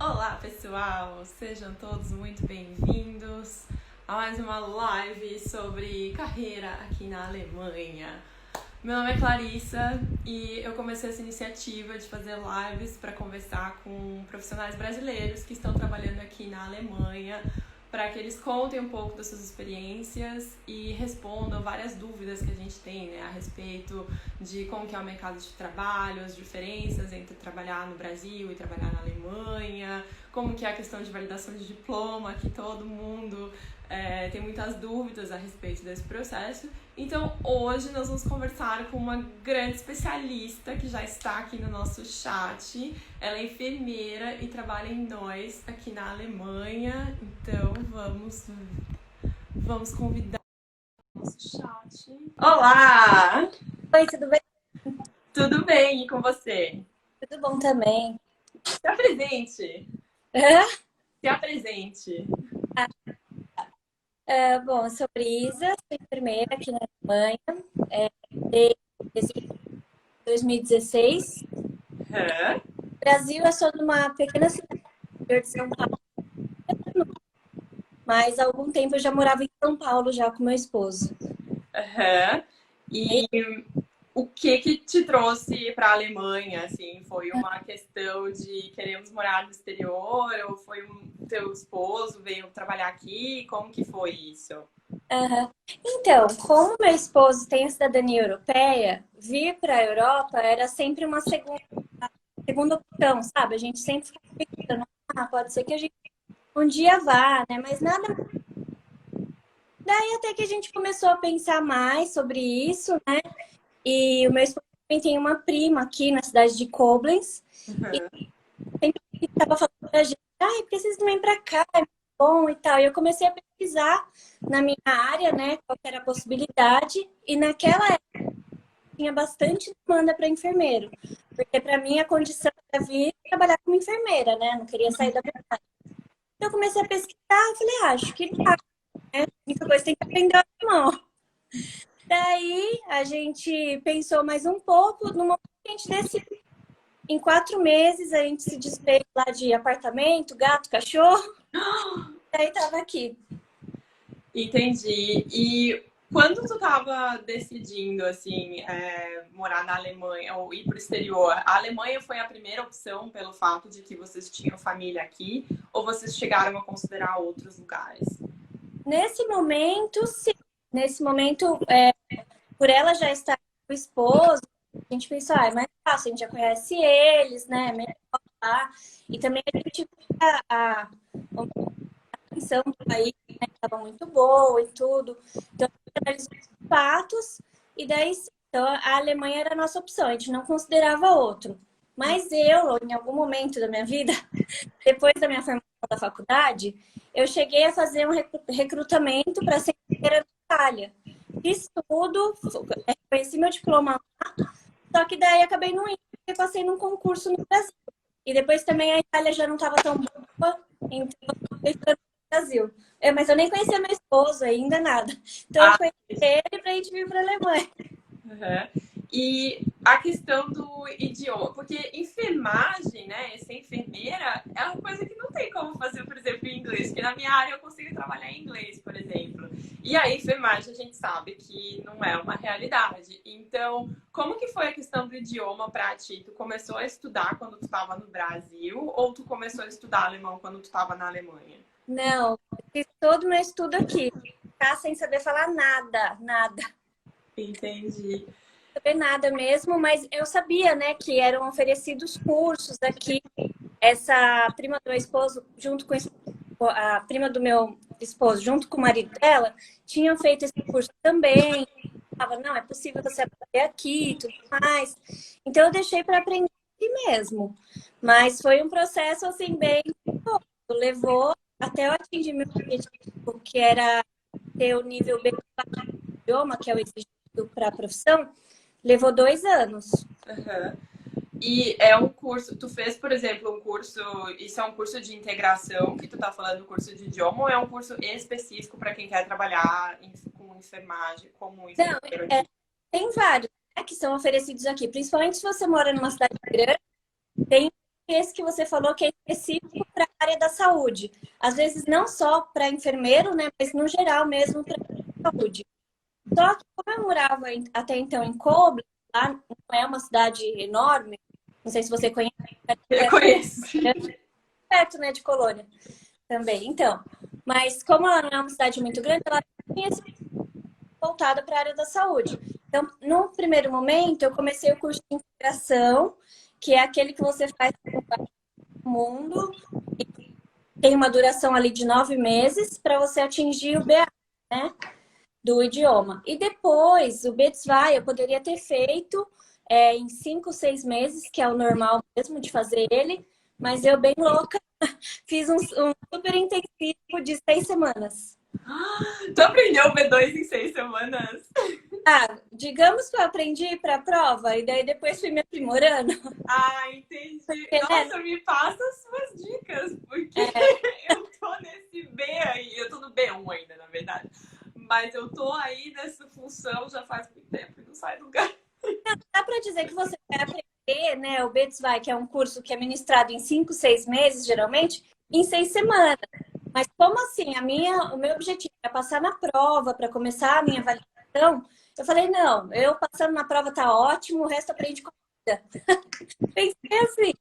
Olá, pessoal! Sejam todos muito bem-vindos a mais uma live sobre carreira aqui na Alemanha. Meu nome é Clarissa e eu comecei essa iniciativa de fazer lives para conversar com profissionais brasileiros que estão trabalhando aqui na Alemanha, para que eles contem um pouco das suas experiências e respondam várias dúvidas que a gente tem, né, a respeito de como que é o mercado de trabalho, as diferenças entre trabalhar no Brasil e trabalhar na Alemanha, como que é a questão de validação de diploma, que todo mundo tem muitas dúvidas a respeito desse processo. Então, hoje nós vamos conversar com uma grande especialista que já está aqui no nosso chat. Ela é enfermeira e trabalha em Neuss, aqui na Alemanha. Então, vamos convidar o nosso chat. Olá! Oi, tudo bem? Tudo bem? E com você? Tudo bom também. Se apresente! Hã? Se apresente! Bom, eu sou Brisa, sou enfermeira aqui na Alemanha, desde 2016. Hã? No Brasil, eu sou de uma pequena cidade do interior de São Paulo, mas há algum tempo eu já morava em São Paulo já com meu esposo. Aham. E o que te trouxe para a Alemanha? Assim, foi uma questão de queremos morar no exterior ou foi teu esposo veio trabalhar aqui? Como que foi isso? Aham. Então, como meu esposo tem a cidadania europeia, vir para a Europa era sempre uma segunda opção, sabe? A gente sempre ficava pensando, pode ser que a gente um dia vá, né? Mas nada. Daí até que a gente começou a pensar mais sobre isso, né? E o meu esposo também tem uma prima aqui na cidade de Koblenz. E Uhum. sempre estava falando pra gente, ai, preciso também para cá, é muito bom e tal. E eu comecei a pesquisar na minha área, né? Qual que era a possibilidade. E naquela época tinha bastante demanda para enfermeiro. Porque para mim a condição era vir trabalhar como enfermeira, né? Não queria sair da minha casa. Então eu comecei a pesquisar e falei, acho que dá, né? A única coisa tem que aprender a mão. Daí a gente pensou mais um pouco, no momento que a gente decidiu. Em 4 meses a gente se desfez lá de apartamento, gato, cachorro, daí tava aqui. Entendi. E quando tu estava decidindo assim morar na Alemanha ou ir para o exterior, a Alemanha foi a primeira opção pelo fato de que vocês tinham família aqui ou vocês chegaram a considerar outros lugares? Nesse momento, sim. Nesse momento, por ela já estar com o esposo, a gente pensou, é mais fácil, a gente já conhece eles, né? É melhor lá. E também a gente a atenção do país, né? Estava muito boa e tudo. Então, a gente analisou os fatos e daí, então, a Alemanha era a nossa opção, a gente não considerava outro. Mas eu, em algum momento da minha vida, depois da minha formação da faculdade, eu cheguei a fazer um recrutamento para ser enfermeira na Itália. Fiz tudo, conheci meu diploma lá, só que daí acabei não indo, porque passei num concurso no Brasil. E depois também a Itália já não estava tão boa, então eu acabei ficando no Brasil. Mas eu nem conhecia meu esposo ainda, nada. Então eu Ah, conheci ele para a gente vir para a Alemanha. uhum. E a questão do idioma, porque enfermagem, né, ser enfermeira é uma coisa que não tem como fazer, por exemplo, em inglês, porque na minha área eu consigo trabalhar em inglês, por exemplo. E a enfermagem a gente sabe que não é uma realidade. Então, como que foi a questão do idioma para ti? Tu começou a estudar quando tu estava no Brasil ou tu começou a estudar alemão quando tu estava na Alemanha? Não, eu fiz todo o meu estudo aqui. Ficar sem saber falar nada, nada. Entendi. Saber nada mesmo, mas eu sabia, né, que eram oferecidos cursos aqui. Essa prima do meu esposo, junto com a prima do meu esposo, junto com o marido dela, tinham feito esse curso também. Falava, não, é possível você aprender aqui e tudo mais. Então eu deixei para aprender aqui mesmo. Mas foi um processo assim bem longo. Levou até eu atingir meu objetivo, que era ter o nível B do idioma, que é o exigido para a profissão. Levou 2 anos. Uhum. E é um curso, tu fez, por exemplo, um curso, isso é um curso de integração que tu tá falando, curso de idioma, ou é um curso específico para quem quer trabalhar com enfermagem, como Não, enfermeiro é, aqui? tem vários, né, que são oferecidos aqui, principalmente se você mora numa cidade grande, tem esse que você falou que é específico para a área da saúde. Às vezes não só para enfermeiro, né, mas no geral mesmo para a saúde. Só que como eu morava até então em Koblenz, lá não é uma cidade enorme, não sei se você conhece, Eu conheço. é perto, né, de Colônia também. Então, mas como ela não é uma cidade muito grande, ela tinha voltada para a área da saúde. Então, no primeiro momento, eu comecei o curso de integração, que é aquele que você faz no mundo, e tem uma duração ali de 9 meses para você atingir o BA, né, do idioma. E depois, o B2 eu poderia ter feito em 5, 6 meses, que é o normal mesmo de fazer ele, mas eu, bem louca, fiz um super intensivo de 6 semanas. Tu aprendeu o B2 em 6 semanas? Ah, digamos que eu aprendi para a prova e daí depois fui me aprimorando. Ah, entendi. Porque, Nossa, me passa as suas dicas, porque eu tô nesse B aí. Eu tô no B1 ainda, na verdade. Mas eu tô aí nessa função já faz muito tempo e não sai do lugar. dá para dizer que você vai aprender, né, o B2, que é um curso que é ministrado em 5, 6 meses, geralmente, em 6 semanas. Mas como assim? O meu objetivo é passar na prova para começar a minha avaliação. Eu falei, não, eu passando na prova tá ótimo, o resto aprende com a vida. Pensei assim.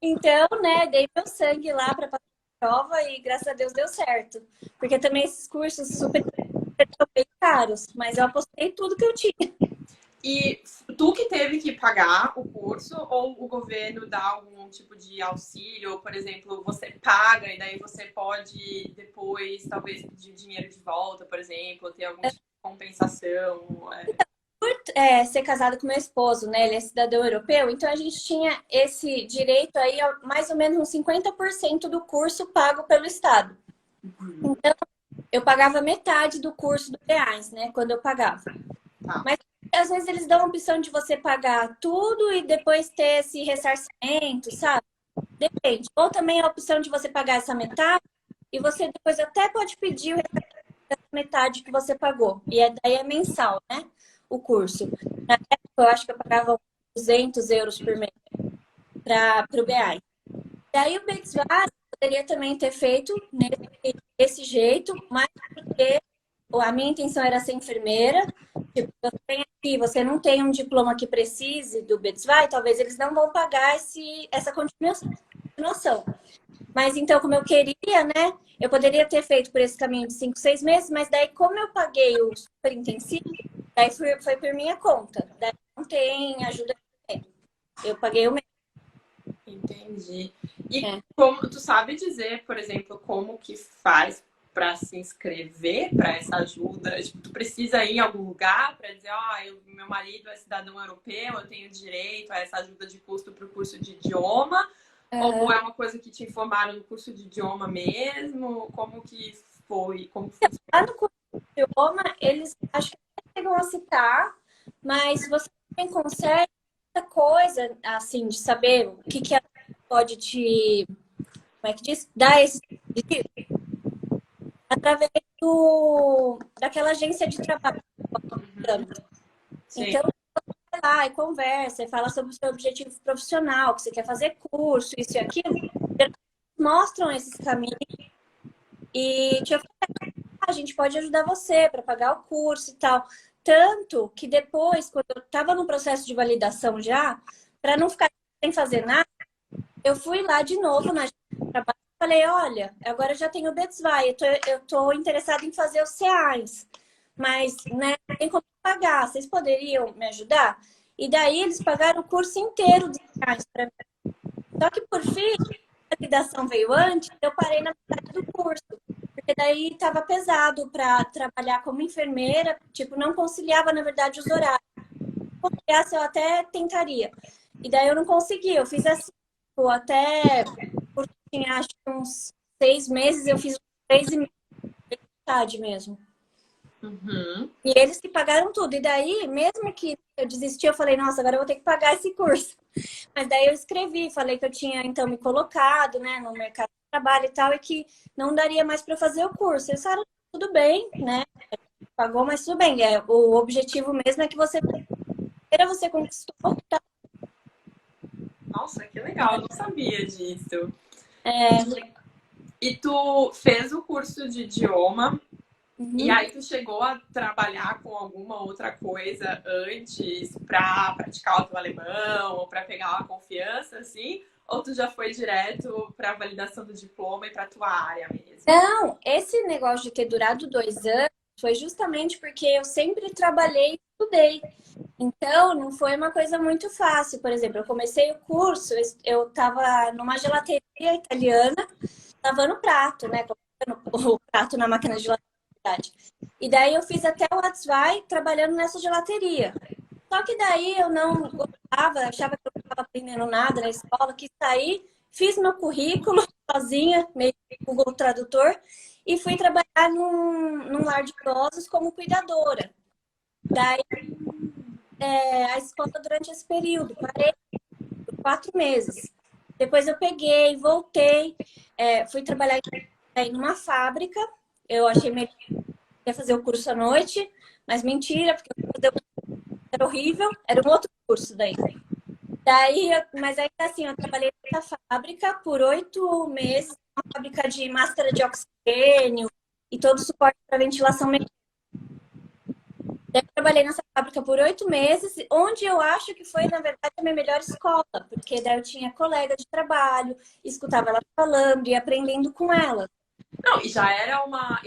Então, né, dei meu sangue lá para passar a prova e graças a Deus deu certo. Porque também esses cursos super são bem caros, mas eu apostei tudo que eu tinha. E tu que teve que pagar o curso ou o governo dá algum tipo de auxílio? Ou, por exemplo, você paga e daí você pode depois talvez pedir dinheiro de volta, por exemplo, ou ter algum tipo de compensação? Ser casada com meu esposo, né? Ele é cidadão europeu, então a gente tinha esse direito aí, mais ou menos uns 50% do curso pago pelo Estado. Então, eu pagava metade do curso do reais, né? Quando eu pagava. Tá. Mas às vezes eles dão a opção de você pagar tudo e depois ter esse ressarcimento, sabe? Depende. Ou também a opção de você pagar essa metade e você depois até pode pedir o ressarcimento dessa metade que você pagou. E daí é mensal, né? O curso. Na época, eu acho que eu pagava 200 euros por mês para o BI. Daí o BXVAR poderia também ter feito desse jeito, mas porque a minha intenção era ser enfermeira. Tipo, você não tem um diploma que precise do BXVAR, talvez eles não vão pagar essa continuação. Mas então, como eu queria, né? Eu poderia ter feito por esse caminho de 5, 6 meses, mas daí, como eu paguei o super intensivo, daí foi por minha conta. Daí não tem ajuda. Eu paguei o mesmo. Entendi. E como tu sabe dizer, por exemplo, como que faz para se inscrever para essa ajuda? Tipo, tu precisa ir em algum lugar para dizer, meu marido é cidadão europeu, eu tenho direito a essa ajuda de custo para o curso de idioma? Ou é uma coisa que te informaram no curso de idioma mesmo? Como que foi? Como foi? Lá no curso de idioma, eles acho que chegam a citar, mas você também consegue muita coisa, assim, de saber o que ela pode te, como é que diz? Dar esse através daquela agência de trabalho. Sim. Então, você vai lá e conversa, e fala sobre o seu objetivo profissional, que você quer fazer curso, isso e aquilo. Eles mostram esses caminhos e te oferecem, a gente pode ajudar você para pagar o curso e tal. Tanto que depois, quando eu estava no processo de validação já, para não ficar sem fazer nada, eu fui lá de novo na agência de trabalho e falei, olha, agora eu já tenho o BETSVAI, eu tô interessada em fazer os CEAs, mas né, não tem como pagar, vocês poderiam me ajudar? E daí eles pagaram o curso inteiro dos CEAs para mim. Só que por fim, a validação veio antes, eu parei na metade do curso. Porque daí estava pesado para trabalhar como enfermeira, tipo, não conciliava, na verdade, os horários. Se conciliasse, eu até tentaria. E daí eu não consegui, eu fiz assim, tipo, até, porque tinha acho que uns 6 meses, eu fiz 3 e meio, metade mesmo. Uhum. E eles que pagaram tudo. E daí, mesmo que eu desisti, eu falei, nossa, agora eu vou ter que pagar esse curso. Mas daí eu escrevi, falei que eu tinha, então, me colocado, né, no mercado de trabalho e tal, e que não daria mais para fazer o curso. Eles falaram, tudo bem, né, pagou, mas tudo bem. O objetivo mesmo é que você conquistou, tá? Nossa, que legal, eu não sabia disso. É, E tu fez o curso de idioma e uhum. aí tu chegou a trabalhar com alguma outra coisa antes pra praticar o teu alemão ou pra pegar uma confiança, assim? Ou tu já foi direto pra validação do diploma e pra tua área mesmo? Não, esse negócio de ter durado 2 anos foi justamente porque eu sempre trabalhei e estudei. Então, não foi uma coisa muito fácil. Por exemplo, eu comecei o curso, eu estava numa gelateria italiana, lavando prato, né? Colocando o prato na máquina de lavar. E daí eu fiz até o Atzvai trabalhando nessa gelateria. Só que daí eu não gostava, achava que eu não estava aprendendo nada na escola, quis sair, fiz meu currículo sozinha, meio que Google Tradutor, e fui trabalhar num lar de idosos como cuidadora. Daí a escola durante esse período, parei por 4 meses. Depois eu peguei, voltei, fui trabalhar aí numa fábrica. Eu achei melhor fazer o curso à noite, mas mentira, porque era horrível, era um outro curso daí. Mas ainda assim, eu trabalhei nessa fábrica por 8 meses, uma fábrica de máscara de oxigênio e todo o suporte para ventilação mecânica. Eu trabalhei nessa fábrica por 8 meses, onde eu acho que foi, na verdade, a minha melhor escola, porque daí eu tinha colega de trabalho, escutava ela falando e aprendendo com ela. Não, e já é uma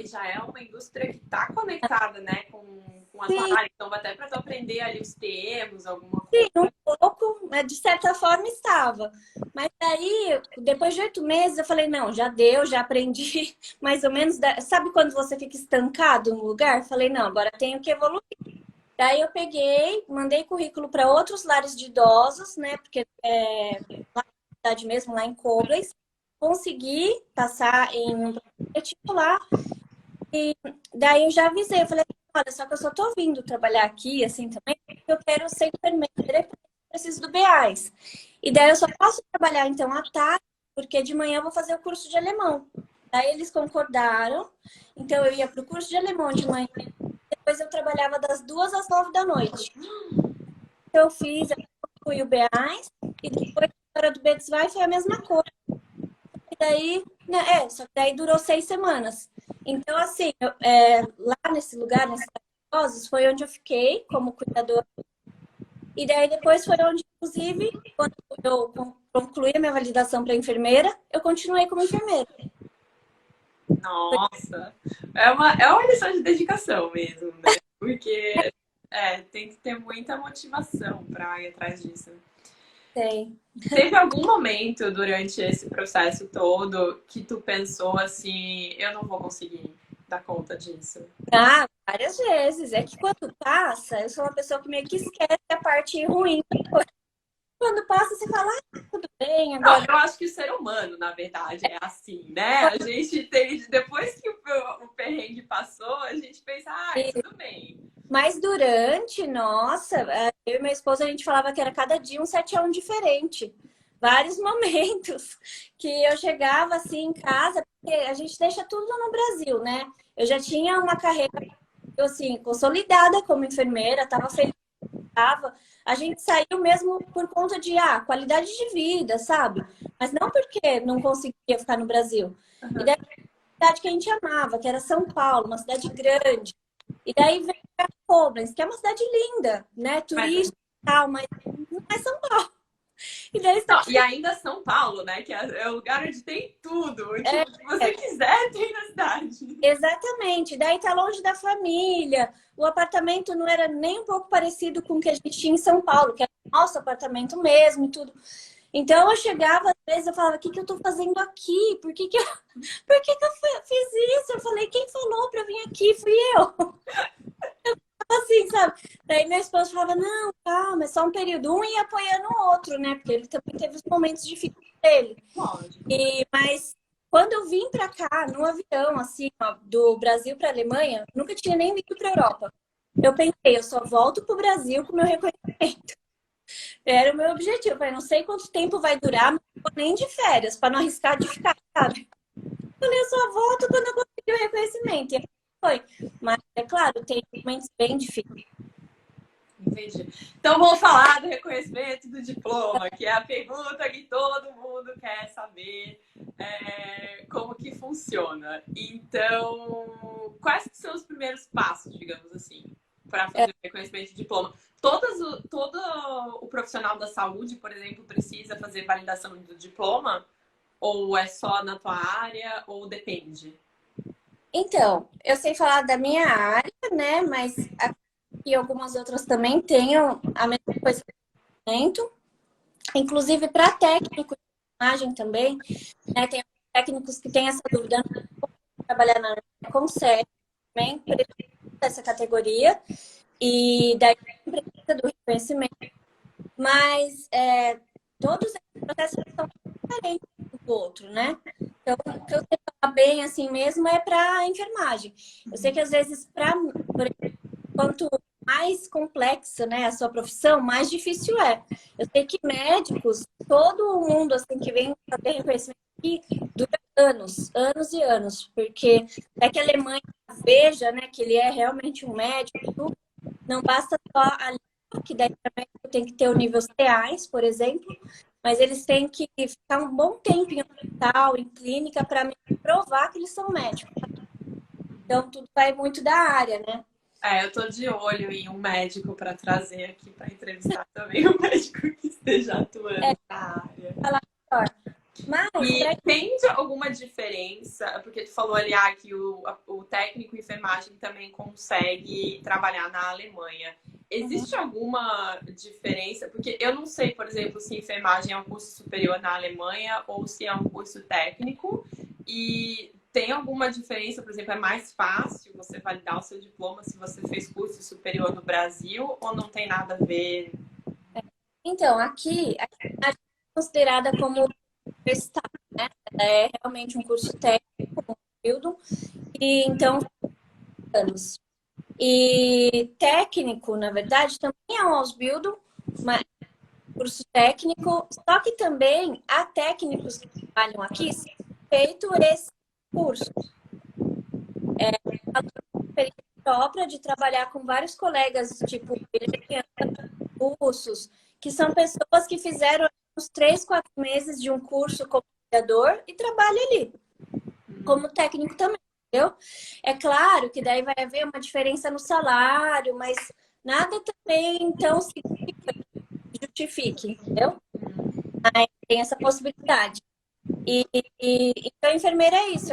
indústria que está conectada, né, com a tua Sim, área. Então, até para tu aprender ali os termos, alguma sim, coisa. um pouco, mas de certa forma estava. Mas aí, depois de 8 meses, eu falei, não, já deu, já aprendi mais ou menos. Sabe quando você fica estancado no lugar? Falei, não, agora tenho que evoluir. Daí eu peguei, mandei currículo para outros lares de idosos, né? Porque lá na cidade mesmo, lá em Koblenz, consegui passar em um projeto lá. E daí eu já avisei, eu falei, olha, só que eu só tô vindo trabalhar aqui, assim, também, porque eu quero ser enfermeira e preciso do BAs. E daí eu só posso trabalhar, então, à tarde, porque de manhã eu vou fazer o curso de alemão. Daí eles concordaram, então eu ia para o curso de alemão de manhã, depois eu trabalhava das 2 às 9 da noite. Então eu fiz, eu fui o BAs, e depois na hora do Betzwai foi a mesma coisa. E daí, né, só que daí durou 6 semanas. Então, assim, lá nesse lugar, nesses idosos, foi onde eu fiquei como cuidadora. E daí depois foi onde, inclusive, quando eu concluí a minha validação para enfermeira, eu continuei como enfermeira. Nossa, é uma lição de dedicação mesmo, né? Porque tem que ter muita motivação para ir atrás disso. Tem. Teve algum momento durante esse processo todo que tu pensou assim, eu não vou conseguir dar conta disso? Ah, várias vezes. É que quando passa, eu sou uma pessoa que meio que esquece a parte ruim. Quando passa, você fala, tudo bem, Não, agora. eu acho que o ser humano, na verdade, é assim, né? A gente tem, depois que o perrengue passou, a gente pensa, tudo bem. Mas durante, nossa, eu e minha esposa, a gente falava que era cada dia um 7-1 diferente. Vários momentos que eu chegava assim em casa, porque a gente deixa tudo no Brasil, né? Eu já tinha uma carreira assim, consolidada como enfermeira, estava feliz, tava. A gente saiu mesmo por conta de qualidade de vida, sabe? Mas não porque não conseguia ficar no Brasil. E daí a cidade que a gente amava, que era São Paulo, uma cidade grande. E daí veio para Koblenz, que é uma cidade linda, né? Mas, Turística e tal, mas não é São Paulo. E daí você não, e ainda São Paulo, né? Que é o lugar onde tem tudo. é, Tipo, o que você quiser, tem na cidade. exatamente. Daí tá longe da família. O apartamento não era nem um pouco parecido com o que a gente tinha em São Paulo, que era o nosso apartamento mesmo e tudo. Então eu chegava, às vezes, eu falava, o que que eu tô fazendo aqui? Por que que eu fiz isso? Eu falei, quem falou pra eu vir aqui? Fui eu. Assim, sabe? Daí minha esposa falava, não, calma, é só um período. Um ia apoiando o outro, né? Porque ele também teve os momentos difíceis dele. Lógico. Mas quando eu vim pra cá, no avião, assim, ó, do Brasil pra Alemanha, nunca tinha nem vindo pra Europa. Eu pensei, eu só volto pro Brasil com o meu reconhecimento. Era o meu objetivo. Eu falei, não sei quanto tempo vai durar, mas não vou nem de férias, pra não arriscar de ficar, sabe? Eu falei, eu só volto quando eu conseguir o reconhecimento. E aí foi. Mas, é claro, tem momentos bem difíceis. entendi. Então vamos falar do reconhecimento do diploma, que é a pergunta que todo mundo quer saber como que funciona. Então, quais são os primeiros passos, digamos assim, para fazer o reconhecimento de diploma? Todo o profissional da saúde, por exemplo, precisa fazer validação do diploma? Ou é só na tua área, ou depende? Então, eu sei falar da minha área, né? Mas aqui algumas outras também tenham a mesma coisa. Inclusive para técnico de imagem também, né? Tem técnicos que têm essa dúvida, não trabalhar na área, consegue também precisa dessa categoria e daí precisa do reconhecimento. Mas todos esses processos são diferentes um do outro, né? Então, o que eu sei falar bem assim mesmo é para enfermagem. Eu sei que às vezes, quanto mais complexa, né, a sua profissão, mais difícil é. Eu sei que médicos, todo mundo assim que vem fazer reconhecimento aqui, dura anos, anos e anos, porque é que a Alemanha veja, né, que ele é realmente um médico, não basta só a língua, que daí também tem que ter o nível C1, por exemplo, mas eles têm que ficar um bom tempo em hospital, em clínica, para provar que eles são médicos. Então, tudo vai muito da área, né? Eu tô de olho em um médico para trazer aqui para entrevistar também um médico que esteja atuando na área. Mas, e tem alguma diferença? Porque tu falou ali que o técnico em enfermagem também consegue trabalhar na Alemanha. Existe alguma diferença? Porque eu não sei, por exemplo, se enfermagem é um curso superior na Alemanha ou se é um curso técnico. E tem alguma diferença? Por exemplo, é mais fácil você validar o seu diploma se você fez curso superior no Brasil ou não tem nada a ver? Então, aqui a é considerada como universitário, né? É realmente um curso técnico, um período, e então anos. E técnico, na verdade, também é um Ausbildung, mas curso técnico, só que também há técnicos que trabalham aqui feito esse curso. A experiência própria de trabalhar com vários colegas, tipo, cursos, que são pessoas que fizeram uns 3, 4 meses de um curso como mediador e trabalham ali, como técnico também, entendeu? É claro que daí vai haver uma diferença no salário, mas nada também, então, se justifique, entendeu? Aí tem essa possibilidade. Então, a enfermeira é isso,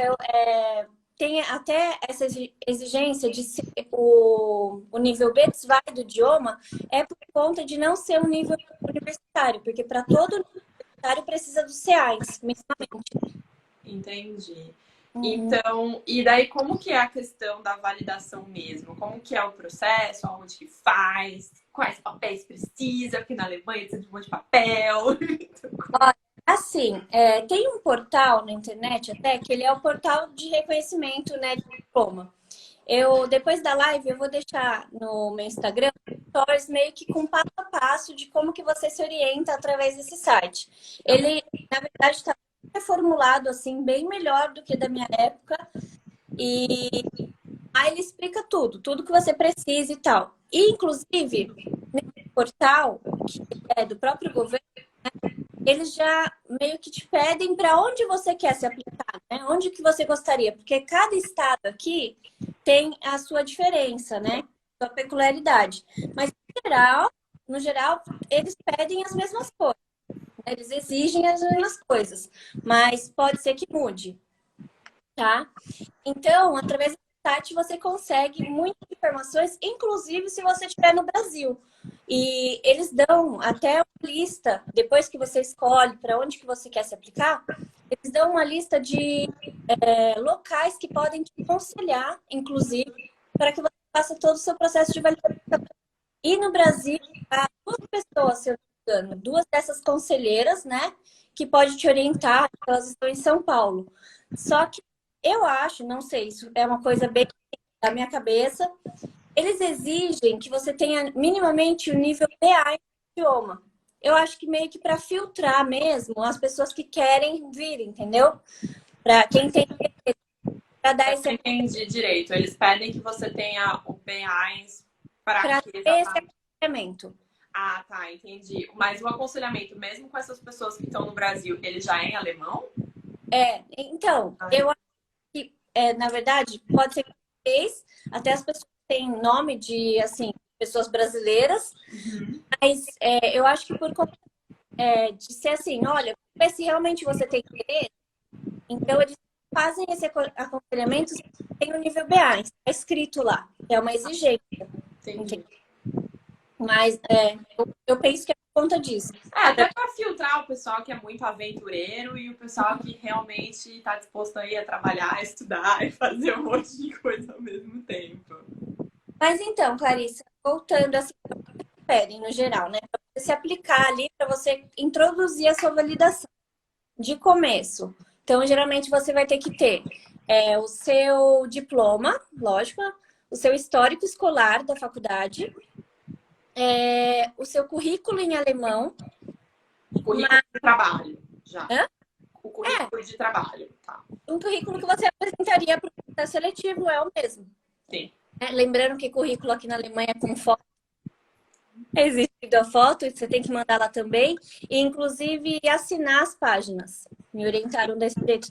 tem até essa exigência de ser o nível B2 do idioma é por conta de não ser um nível universitário, porque para todo universitário precisa do CEAIS, minimamente. Entendi. Então, e daí como que é a questão da validação mesmo? Como que é o processo? Onde que faz? Quais papéis precisa? Porque na Alemanha precisa de um monte de papel. Assim, tem um portal na internet até que ele é o portal de reconhecimento, né, de diploma. Depois da live, eu vou deixar no meu Instagram stories meio que com passo a passo de como que você se orienta através desse site. Ele, na verdade, está reformulado assim, bem melhor do que da minha época. E aí ele explica tudo que você precisa e tal. E, inclusive, nesse portal, que é do próprio governo, eles já meio que te pedem para onde você quer se aplicar, né? Onde que você gostaria, porque cada estado aqui tem a sua diferença, né? Sua peculiaridade. Mas no geral, eles pedem as mesmas coisas. Eles exigem as mesmas coisas, mas pode ser que mude, tá? Então, através do site você consegue muitas informações, inclusive se você estiver no Brasil. E eles dão até uma lista, depois que você escolhe para onde que você quer se aplicar, eles dão uma lista de locais que podem te aconselhar, inclusive, para que você faça todo o seu processo de validação. E no Brasil, há 2 pessoas, se eu não me engano, 2 dessas conselheiras, né, que pode te orientar, elas estão em São Paulo. Só que eu acho, não sei, isso é uma coisa bem da minha cabeça, eles exigem que você tenha minimamente o nível B1 em idioma. Eu acho que meio que para filtrar mesmo as pessoas que querem vir, entendeu? Para quem tem para dar esse... Entendi direito. Eles pedem que você tenha o B1 para ter quê exatamente? aconselhamento. Ah, tá, entendi. Mas o aconselhamento, mesmo com essas pessoas que estão no Brasil, ele já é em alemão? Então, Ah, eu acho que, na verdade, pode ser que até as pessoas têm nome de, assim, pessoas brasileiras, uhum. mas eu acho que por conta de ser assim, olha, ver se realmente você tem interesse, então eles fazem esse aconselhamento tem o nível B1, está escrito lá, é uma exigência, Entendi. entende? Mas eu penso que é por conta disso. É, até para filtrar o pessoal que é muito aventureiro e o pessoal que realmente está disposto aí a trabalhar, a estudar e fazer um monte de coisa ao mesmo tempo. Mas então, Clarissa, voltando assim, pedem no geral, né? Para você se aplicar ali, para você introduzir a sua validação de começo. Então, geralmente você vai ter que ter o seu diploma, lógico, o seu histórico escolar da faculdade, o seu currículo em alemão. Currículo de trabalho, já. Hã? O É, currículo de trabalho, tá. um currículo que você apresentaria para o processo seletivo é o mesmo. Sim. Lembrando que currículo aqui na Alemanha é com foto. Existe a foto, você tem que mandar lá também. E, inclusive, assinar as páginas. Me orientaram desse jeito.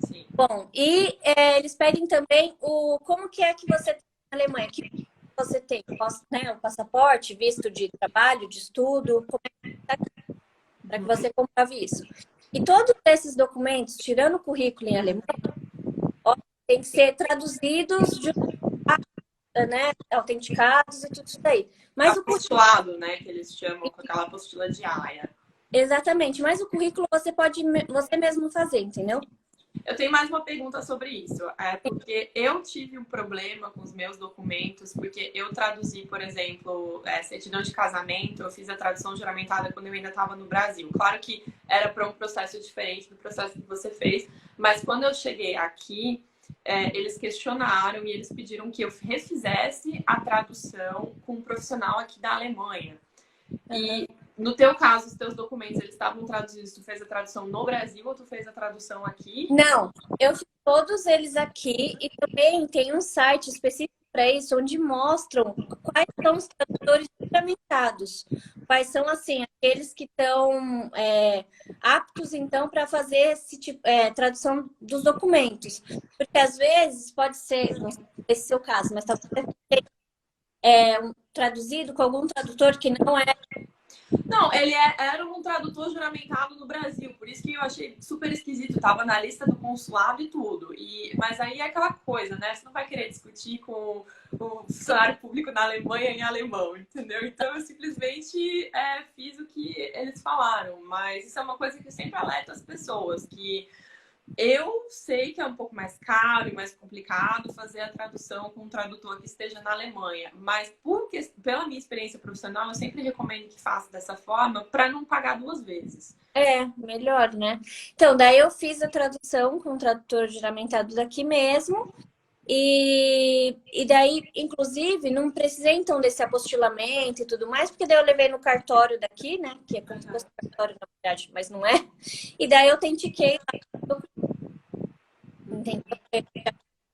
Sim. Bom, e eles pedem também como que é que você tem na Alemanha, que você tem, né, o passaporte, visto de trabalho, de estudo, como é que tá aqui, para que você comprove isso. E todos esses documentos, tirando o currículo em alemão, tem que ser traduzidos de né, autenticados e tudo isso daí. Mas o currículo, Apostolado, né, que eles chamam com aquela apostila diária. exatamente, mas o currículo você pode você mesmo fazer, entendeu? Eu tenho mais uma pergunta sobre isso. Porque eu tive um problema com os meus documentos, porque eu traduzi, por exemplo, certidão de casamento, eu fiz a tradução juramentada quando eu ainda estava no Brasil. Claro que era para um processo diferente do processo que você fez, mas quando eu cheguei aqui, eles questionaram e eles pediram que eu refizesse a tradução com um profissional aqui da Alemanha. E no teu caso, os teus documentos, eles estavam traduzidos, tu fez a tradução no Brasil ou tu fez a tradução aqui? Não, eu fiz todos eles aqui e também tem um site específico para isso, onde mostram quais são os tradutores juramentados, quais são, assim, aqueles que estão aptos, então, para fazer esse tipo, tradução dos documentos. Porque, às vezes, pode ser, não sei se é esse seu caso, mas talvez traduzido com algum tradutor que não é. Não, ele era um tradutor juramentado no Brasil, por isso que eu achei super esquisito. Tava na lista do consulado e tudo. Mas aí é aquela coisa, né? Você não vai querer discutir com o funcionário público na Alemanha em alemão, entendeu? Então eu simplesmente fiz o que eles falaram. Mas isso é uma coisa que eu sempre alerto as pessoas, que eu sei que é um pouco mais caro e mais complicado fazer a tradução com um tradutor que esteja na Alemanha, mas pela minha experiência profissional, eu sempre recomendo que faça dessa forma para não pagar duas vezes. Melhor, né? Então, daí eu fiz a tradução com o tradutor juramentado daqui mesmo. E daí, inclusive, não precisei então desse apostilamento e tudo mais, porque daí eu levei no cartório daqui, né? Que é como se fosse cartório, na verdade, mas não é. E daí eu autentiquei lá no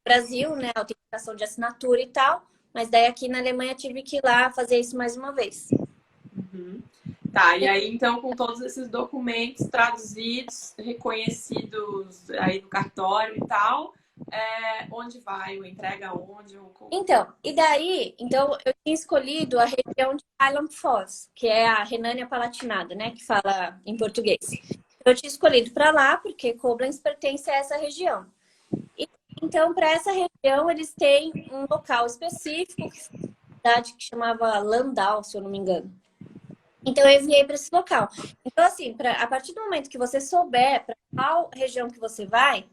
Brasil, né? Autenticação de assinatura e tal. Mas daí aqui na Alemanha tive que ir lá fazer isso mais uma vez. Uhum. Tá, e aí então com todos esses documentos traduzidos, reconhecidos aí no cartório e tal, onde vai? O entrega onde? Então, e daí, então eu tinha escolhido a região de Rheinland-Pfalz, que é a Renânia-Palatinada, né, que fala em português. Eu tinha escolhido para lá porque Koblenz pertence a essa região. E, então, para essa região, eles têm um local específico, uma cidade que chamava Landau, se eu não me engano. Então, eu enviei para esse local. Então, assim, a partir do momento que você souber para qual região que você vai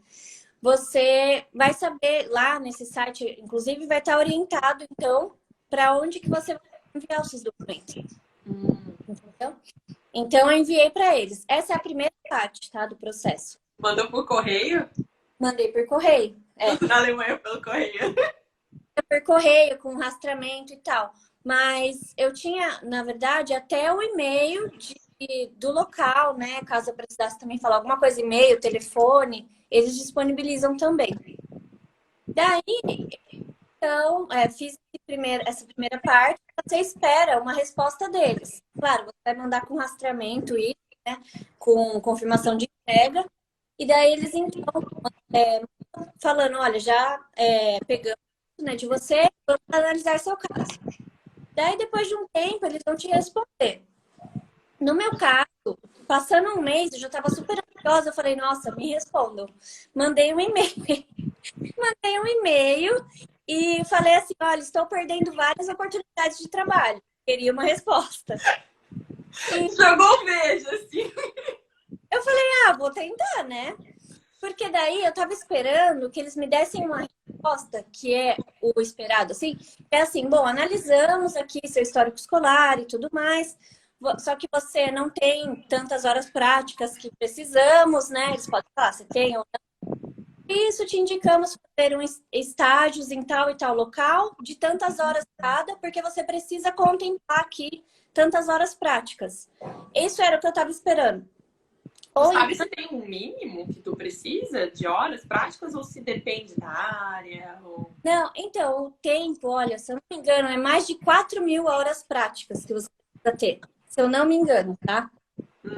saber lá nesse site, inclusive vai estar orientado, então, para onde que você vai enviar os seus documentos. Entendeu? Então, eu enviei para eles. Essa é a primeira parte, tá, do processo. Mandou por correio? Mandei por correio. Na Alemanha pelo correio. Por correio, com rastreamento e tal. Mas eu tinha, na verdade, até o e-mail do local, né? Caso eu precisasse também falar alguma coisa, e-mail, telefone, eles disponibilizam também. Daí, então, fiz esse essa primeira parte, você espera uma resposta deles. Claro, você vai mandar com rastreamento e, né, com confirmação de entrega. E daí eles, então, falando, olha, já pegamos, né, de você, vamos analisar seu caso. Daí, depois de um tempo, eles vão te responder. No meu caso, passando um mês, eu já estava super ansiosa, eu falei, nossa, me respondam. Mandei um e-mail. Mandei um e-mail e falei assim, olha, estou perdendo várias oportunidades de trabalho. Queria uma resposta. E jogou beijo, assim. Eu falei, vou tentar, né? Porque daí eu tava esperando que eles me dessem uma resposta, que é o esperado, assim. É assim, bom, analisamos aqui seu histórico escolar e tudo mais, só que você não tem tantas horas práticas que precisamos, né? Eles podem falar, você tem ou não. Isso, te indicamos fazer estágios em tal e tal local, de tantas horas cada, porque você precisa contemplar aqui tantas horas práticas. Isso era o que eu tava esperando. Tu sabe se tem um mínimo que tu precisa de horas práticas ou se depende da área? Ou... Não, então, o tempo, olha, se eu não me engano, é mais de 4.000 horas práticas que você precisa ter. Se eu não me engano, tá? Por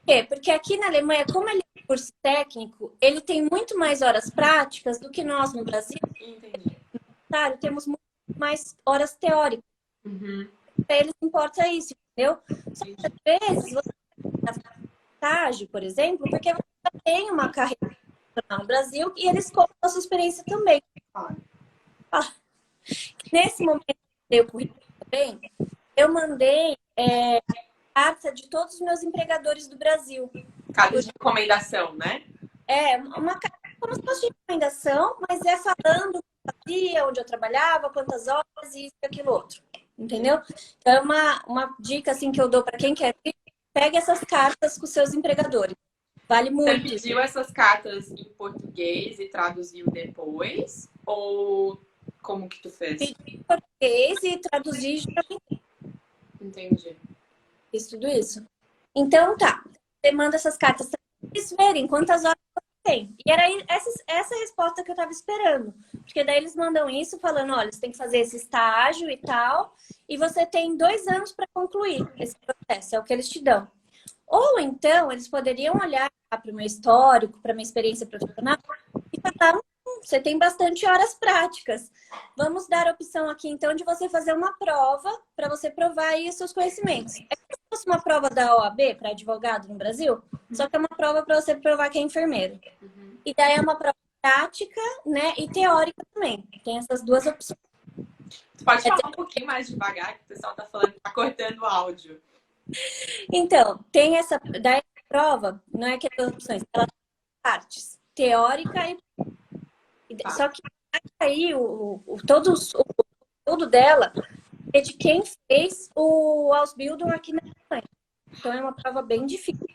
quê? Porque aqui na Alemanha, como ele é um curso técnico, ele tem muito mais horas práticas do que nós no Brasil. Entendi. Claro, temos muito mais horas teóricas. Para eles importa isso, entendeu? Só que às vezes você estágio, por exemplo, porque você já tem uma carreira no Brasil e eles contam a sua experiência também. Nesse momento que eu currículo também, eu mandei carta de todos os meus empregadores do Brasil. Carta de recomendação, né? Uma carta como se fosse de recomendação, mas falando o que eu fazia, onde eu trabalhava, quantas horas, isso e aquilo outro. Entendeu? Então, é uma dica assim, que eu dou para quem quer vir, pegue essas cartas com seus empregadores. Vale muito. Você pediu essas cartas em português e traduziu depois? Ou como que tu fez? Pedi em português e traduzi geralmente. Entendi. Fiz tudo isso. Então, tá. Você manda essas cartas para eles verem quantas horas você tem. E era essa resposta que eu tava esperando. Porque daí eles mandam isso falando, olha, você tem que fazer esse estágio e tal, e você tem 2 anos para concluir esse processo. É o que eles te dão. Ou então, eles poderiam olhar para o meu histórico, para a minha experiência profissional e falar, você tem bastante horas práticas. Vamos dar a opção aqui, então, de você fazer uma prova para você provar aí os seus conhecimentos. É como se fosse uma prova da OAB para advogado no Brasil, só que é uma prova para você provar que é enfermeiro. E daí é uma prova prática, né, e teórica também. Tem essas duas opções. Tu pode falar um pouquinho mais devagar, que o pessoal tá falando que tá cortando o áudio. Então, tem essa prova, não é que é duas opções, ela tem partes, teórica e... Só que aí todo dela é de quem fez o Ausbildung aqui na Alemanha. Então é uma prova bem difícil.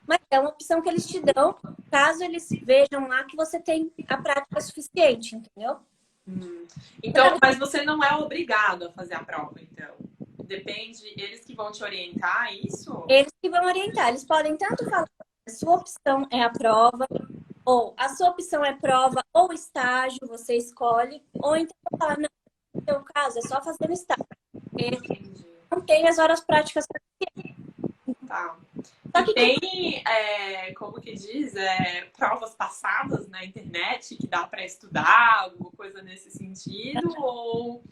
Mas é uma opção que eles te dão, caso eles vejam lá que você tem a prática suficiente, entendeu? Então, mas você não é obrigado a fazer a prova, então. Depende, eles que vão te orientar, isso? Eles que vão orientar. Eles podem tanto falar que a sua opção é a prova, ou a sua opção é prova ou estágio, você escolhe, ou então falar, não, no seu caso é só fazer no estágio. Porque não tem as horas práticas suficientes. Tá. Só que tem, como que diz, provas passadas na internet que dá para estudar, alguma coisa nesse sentido? Ou...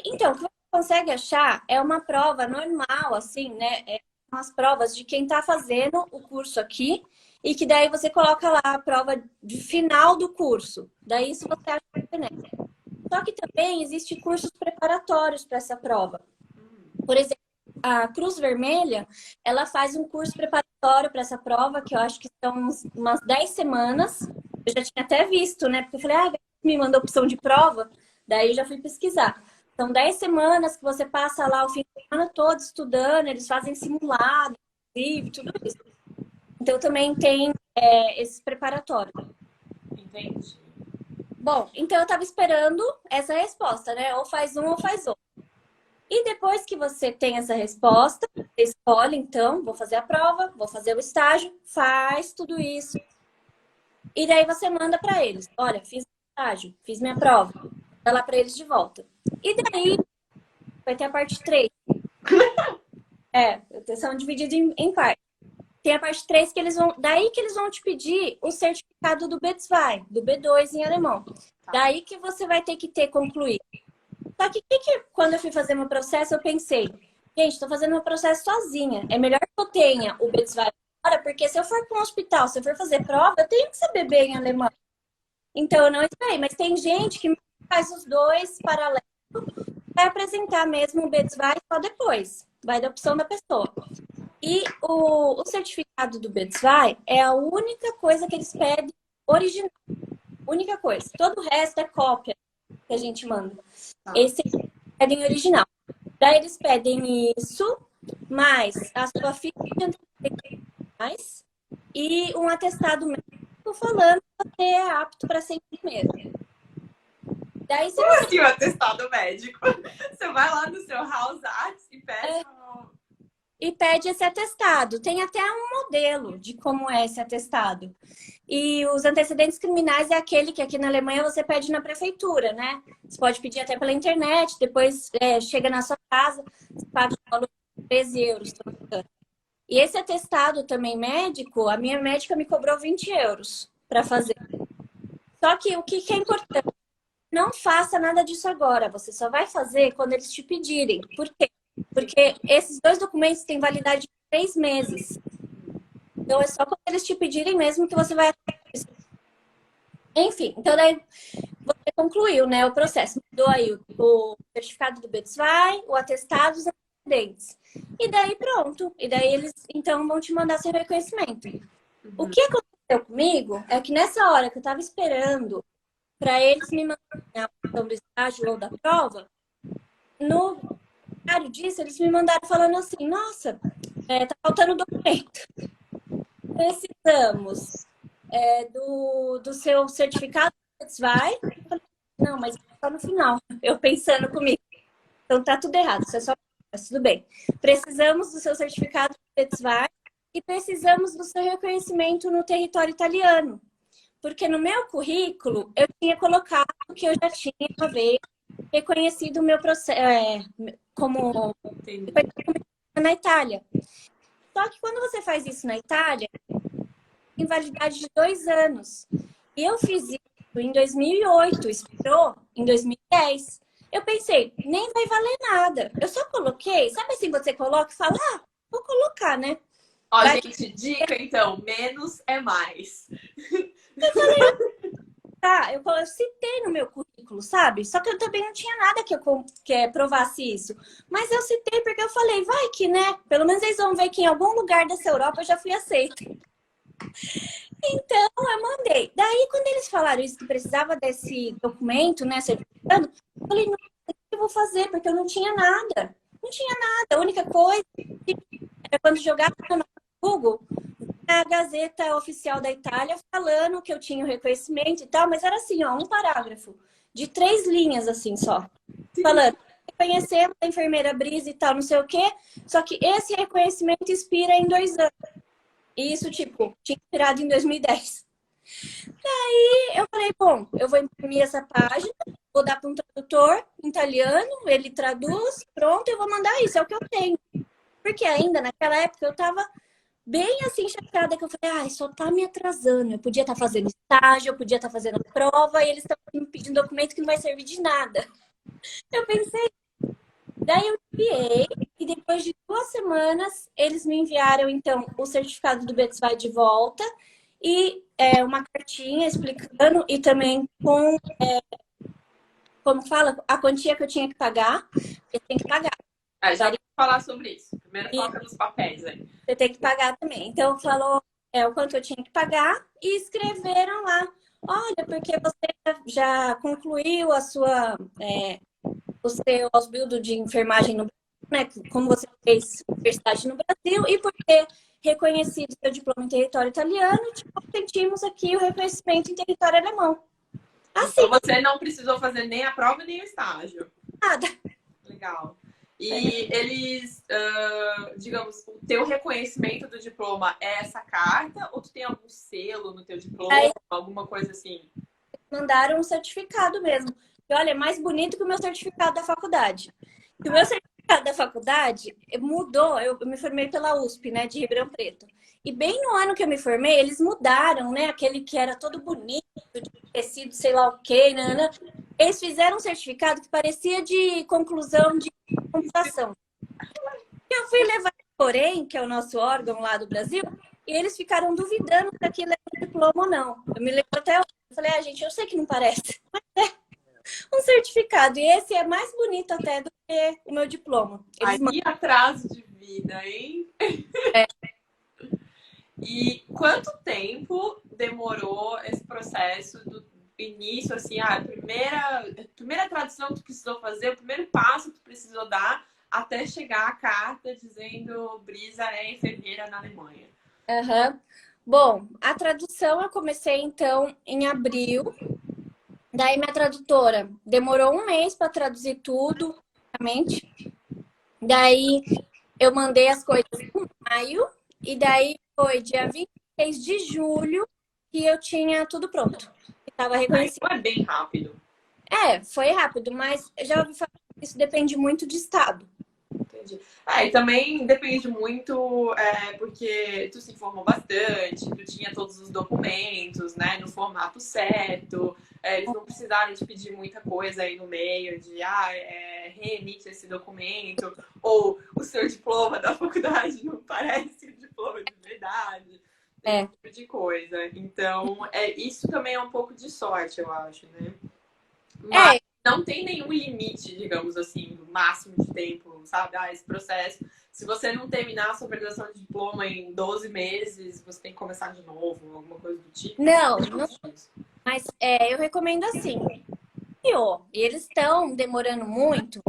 Então, o que você consegue achar é uma prova normal, assim, né? São as provas de quem está fazendo o curso aqui e que daí você coloca lá a prova de final do curso. Daí isso você acha na internet. Só que também existem cursos preparatórios para essa prova. Por exemplo, a Cruz Vermelha, ela faz um curso preparatório para essa prova, que eu acho que são umas 10 semanas. Eu já tinha até visto, né? Porque eu falei, me mandou opção de prova. Daí eu já fui pesquisar. São 10 semanas que você passa lá o fim de semana todo estudando, eles fazem simulado, tudo isso. Então também tem esse preparatório. Entendi. Bom, então eu tava esperando essa resposta, né? Ou faz um ou faz outro. E depois que você tem essa resposta, você escolhe, então, vou fazer a prova, vou fazer o estágio, faz tudo isso. E daí você manda para eles, olha, fiz o estágio, fiz minha prova. lá para eles de volta. E daí vai ter a parte 3. São divididos em partes. Tem a parte 3 que eles vão. Daí que eles vão te pedir o certificado do B2, do B2 em alemão. Daí que você vai ter que ter concluído. Só que, quando eu fui fazer meu processo, eu pensei, gente, estou fazendo meu processo sozinha. É melhor que eu tenha o B2 agora, porque se eu for para um hospital, se eu for fazer prova, eu tenho que saber bem alemão. Então, eu não esperei. Mas tem gente que faz os dois paralelos, vai apresentar mesmo o B2 só depois. Vai da opção da pessoa. E o certificado do B2 é a única coisa que eles pedem original. Única coisa. Todo o resto é cópia que a gente manda. Esse eles pedem original. Daí eles pedem isso, mais a sua ficha de antecedentes e um atestado médico falando que você é apto para ser enfermeiro. Daí Como assim o atestado médico? Você vai lá no seu House Arts e pede e pede esse atestado. Tem até um modelo de como é esse atestado. E os antecedentes criminais é aquele que aqui na Alemanha você pede na prefeitura, né? Você pode pedir até pela internet, depois chega na sua casa, você paga o valor de 13 euros. E esse atestado também médico, a minha médica me cobrou 20 euros para fazer. Só que o que é importante? Não faça nada disso agora. Você só vai fazer quando eles te pedirem. Por quê? Porque esses dois documentos têm validade de 3 meses. Então, é só quando eles te pedirem mesmo que você vai... Enfim, então daí você concluiu, né, o processo. Mudou aí o certificado do B2, o atestado dos antecedentes. E daí pronto. E daí eles, então, vão te mandar seu reconhecimento. O que aconteceu comigo é que nessa hora que eu estava esperando para eles me mandarem a opção do estágio ou da prova, no horário disso, eles me mandaram falando assim, nossa, tá faltando documento. Precisamos do seu certificado vai. Não, mas só no final. Eu pensando comigo. Então tá tudo errado, isso é só mas tudo bem. Precisamos do seu certificado vai e precisamos do seu reconhecimento no território italiano. Porque no meu currículo eu tinha colocado que eu já tinha uma vez reconhecido o meu processo como na Itália. Só que quando você faz isso na Itália, tem validade de 2 anos. E eu fiz isso em 2008, expirou em 2010. Eu pensei, nem vai valer nada. Eu só coloquei, sabe assim, você coloca e fala, vou colocar, né? Ó, vai gente, dica então, menos é mais. Eu falei, eu citei no meu currículo, sabe? Só que eu também não tinha nada que provasse isso. Mas eu citei porque eu falei, vai que, né? Pelo menos eles vão ver que em algum lugar dessa Europa eu já fui aceita. Então, eu mandei. Daí, quando eles falaram isso, que precisava desse documento, né, certificando, eu falei, não, o que eu vou fazer? Porque eu não tinha nada. Não tinha nada. A única coisa era quando jogava no Google, a Gazeta Oficial da Itália falando que eu tinha o reconhecimento e tal, mas era assim, ó, um parágrafo de 3 linhas, assim, só. Falando, reconhecemos a enfermeira Brisa e tal, não sei o quê, só que esse reconhecimento expira em 2 anos. E isso, tipo, tinha expirado em 2010. Daí eu falei, bom, eu vou imprimir essa página, vou dar para um tradutor italiano, ele traduz, pronto, eu vou mandar isso, é o que eu tenho. Porque ainda naquela época eu tava bem assim chateada, que eu falei, só tá me atrasando. Eu podia estar fazendo estágio, eu podia estar fazendo prova, e eles estão me pedindo documento que não vai servir de nada. Eu pensei, daí eu enviei, e depois de 2 semanas, eles me enviaram, então, o certificado do B2 de volta, e uma cartinha explicando, e também com, como fala, a quantia que eu tinha que pagar, eu tenho que pagar. Já vou falar sobre isso. Primeiro foca nos papéis aí. Você tem que pagar também. Então, falou o quanto eu tinha que pagar e escreveram lá. Olha, porque você já concluiu a sua, o seu Ausbildung de enfermagem no Brasil, né? Como você fez universidade no Brasil e por ter reconhecido seu diploma em território italiano, sentimos aqui o reconhecimento em território alemão. Assim. Então, você não precisou fazer nem a prova nem o estágio. Nada. Legal. E eles, digamos, o teu reconhecimento do diploma é essa carta? Ou tu tem algum selo no teu diploma, alguma coisa assim? Mandaram um certificado mesmo. E olha, é mais bonito que o meu certificado da faculdade. O meu certificado da faculdade mudou, eu me formei pela USP, né, de Ribeirão Preto. E bem no ano que eu me formei, eles mudaram, né, aquele que era todo bonito, de tecido, sei lá o quê, né? Eles fizeram um certificado que parecia de conclusão de computação. Eu fui levar, porém, que é o nosso órgão lá do Brasil, e eles ficaram duvidando se aquilo é um diploma ou não. Eu me lembro até hoje. Eu falei, gente, eu sei que não parece, mas é um certificado. E esse é mais bonito até do que o meu diploma. Eles Aí atraso de vida, hein? é, E quanto tempo demorou esse processo do início, assim, a primeira tradução que tu precisou fazer, o primeiro passo que tu precisou dar até chegar a carta dizendo Brisa é enfermeira na Alemanha? uhum. Bom, a tradução eu comecei então em abril. Daí minha tradutora demorou um mês para traduzir tudo, realmente. Daí eu mandei as coisas em maio, e daí foi dia 26 de julho que eu tinha tudo pronto. Estava Aí reconhecido. foi bem rápido. Foi rápido, mas eu já ouvi falar que isso depende muito de estado. Entendi. E também depende muito, porque tu se informou bastante, tu tinha todos os documentos, né, no formato certo, eles não precisaram te pedir muita coisa aí no meio de, reemite esse documento, ou o seu diploma da faculdade não parece um diploma de verdade, esse tipo de coisa. Então, isso também é um pouco de sorte, eu acho, né? Mas não tem nenhum limite, digamos assim, do máximo de tempo, sabe? Esse processo. Se você não terminar a sua apresentação de diploma em 12 meses, você tem que começar de novo, alguma coisa do tipo. Não, mas eu recomendo assim. E eles estão demorando muito,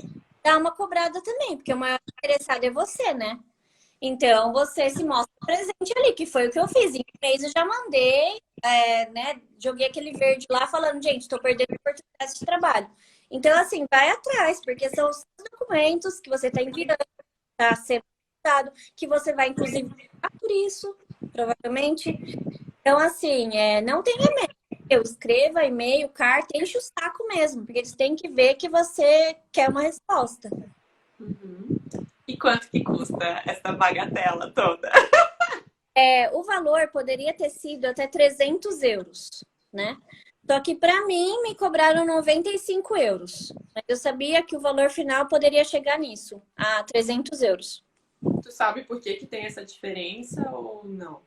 dá uma cobrada também, porque o maior interessado é você, né? Então, você se mostra presente ali, que foi o que eu fiz. Em um mês eu já mandei, né? Joguei aquele verde lá falando, gente, estou perdendo oportunidade de trabalho. Então, assim, vai atrás, porque são os seus documentos que você está enviando, está sendo dado, que você vai, inclusive, pagar por isso, provavelmente. Então, assim, não tenha medo. Eu escreva e-mail, carta, enche o saco mesmo, porque eles têm que ver que você quer uma resposta. Uhum. E quanto que custa essa bagatela toda? O valor poderia ter sido até 300 euros, né? Só que para mim me cobraram 95 euros. Eu sabia que o valor final poderia chegar nisso, a 300 euros. Tu sabe por que que tem essa diferença ou não?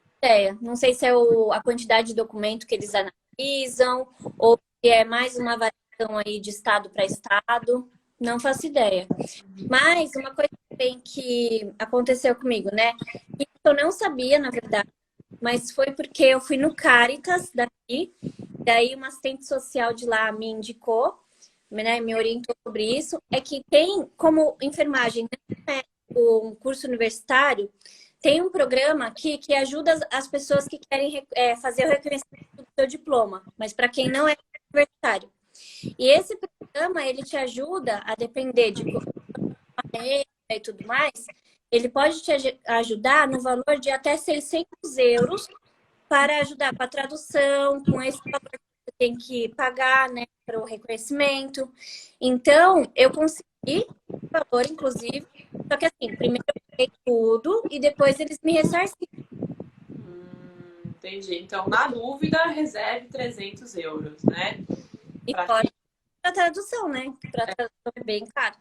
Não sei se é a quantidade de documento que eles analisam ou se é mais uma variação aí de estado para estado. Não faço ideia. Mas uma coisa também que aconteceu comigo, né? E eu não sabia, na verdade, mas foi porque eu fui no Caritas daqui, daí uma assistente social de lá me indicou, né, me orientou sobre isso, é que tem, como enfermagem, né, um curso universitário, tem um programa aqui que ajuda as pessoas que querem fazer o reconhecimento do seu diploma, mas para quem não é universitário. E esse programa, ele te ajuda a depender de e tudo mais, ele pode te ajudar no valor de até 600 euros para ajudar com a tradução, com esse valor que você tem que pagar, né, para o reconhecimento. Então, eu consegui o valor, inclusive, só que assim, primeiro eu paguei tudo e depois eles me ressarciram. Entendi. Então, na dúvida, reserve 300 euros, né? E fora a tradução, né? Para a tradução é bem caro.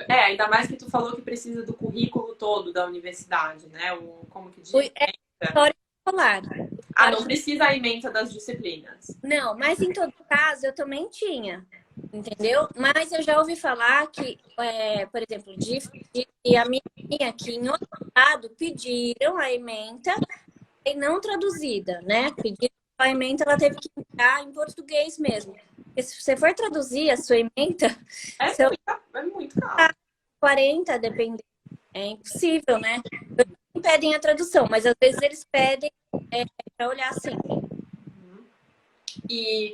Ainda mais que tu falou que precisa do currículo todo da universidade, né? Como que diz? História escolar. Não precisa a ementa das disciplinas. Não, mas em todo caso eu também tinha, entendeu? Mas eu já ouvi falar que, por exemplo, de a minha que em outro estado pediram a ementa e não traduzida, né? Pediram a ementa, ela teve que entrar em português mesmo. Porque se você for traduzir a sua ementa, é muito caro. 40, dependendo. É impossível, né? Eles não pedem a tradução, mas às vezes eles pedem para olhar assim. E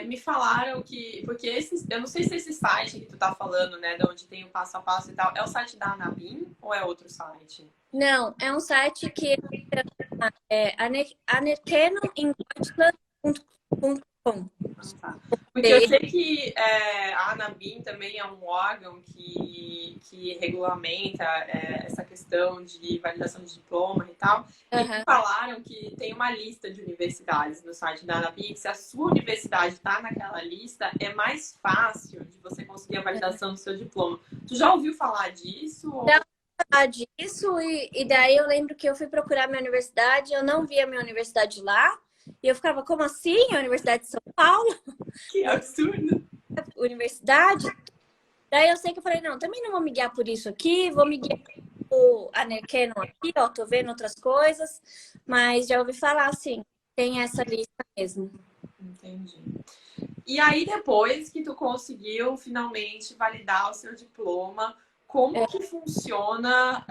me falaram que... Porque eu não sei se esse site que tu tá falando, né? De onde tem o passo a passo e tal, é o site da Anabim ou é outro site? Não, é um site que é anerkennunginddeutschland.com. Tá. Porque eu sei que a Anabim também é um órgão que regulamenta essa questão de validação de diploma e tal. E falaram que tem uma lista de universidades no site da Anabim, que se a sua universidade está naquela lista, é mais fácil de você conseguir a validação do seu diploma. Tu já ouviu falar disso? Ou... Já ouvi falar disso, e daí eu lembro que eu fui procurar minha universidade, eu não via minha universidade lá, e eu ficava, como assim? A Universidade de São Paulo? Que absurdo! Universidade? Daí eu sei que eu falei, não, também não vou me guiar por isso aqui, vou me guiar por Anerqueno aqui, ó, tô vendo outras coisas, mas já ouvi falar, assim, tem essa lista mesmo. Entendi. E aí, depois que tu conseguiu finalmente validar o seu diploma, como que funciona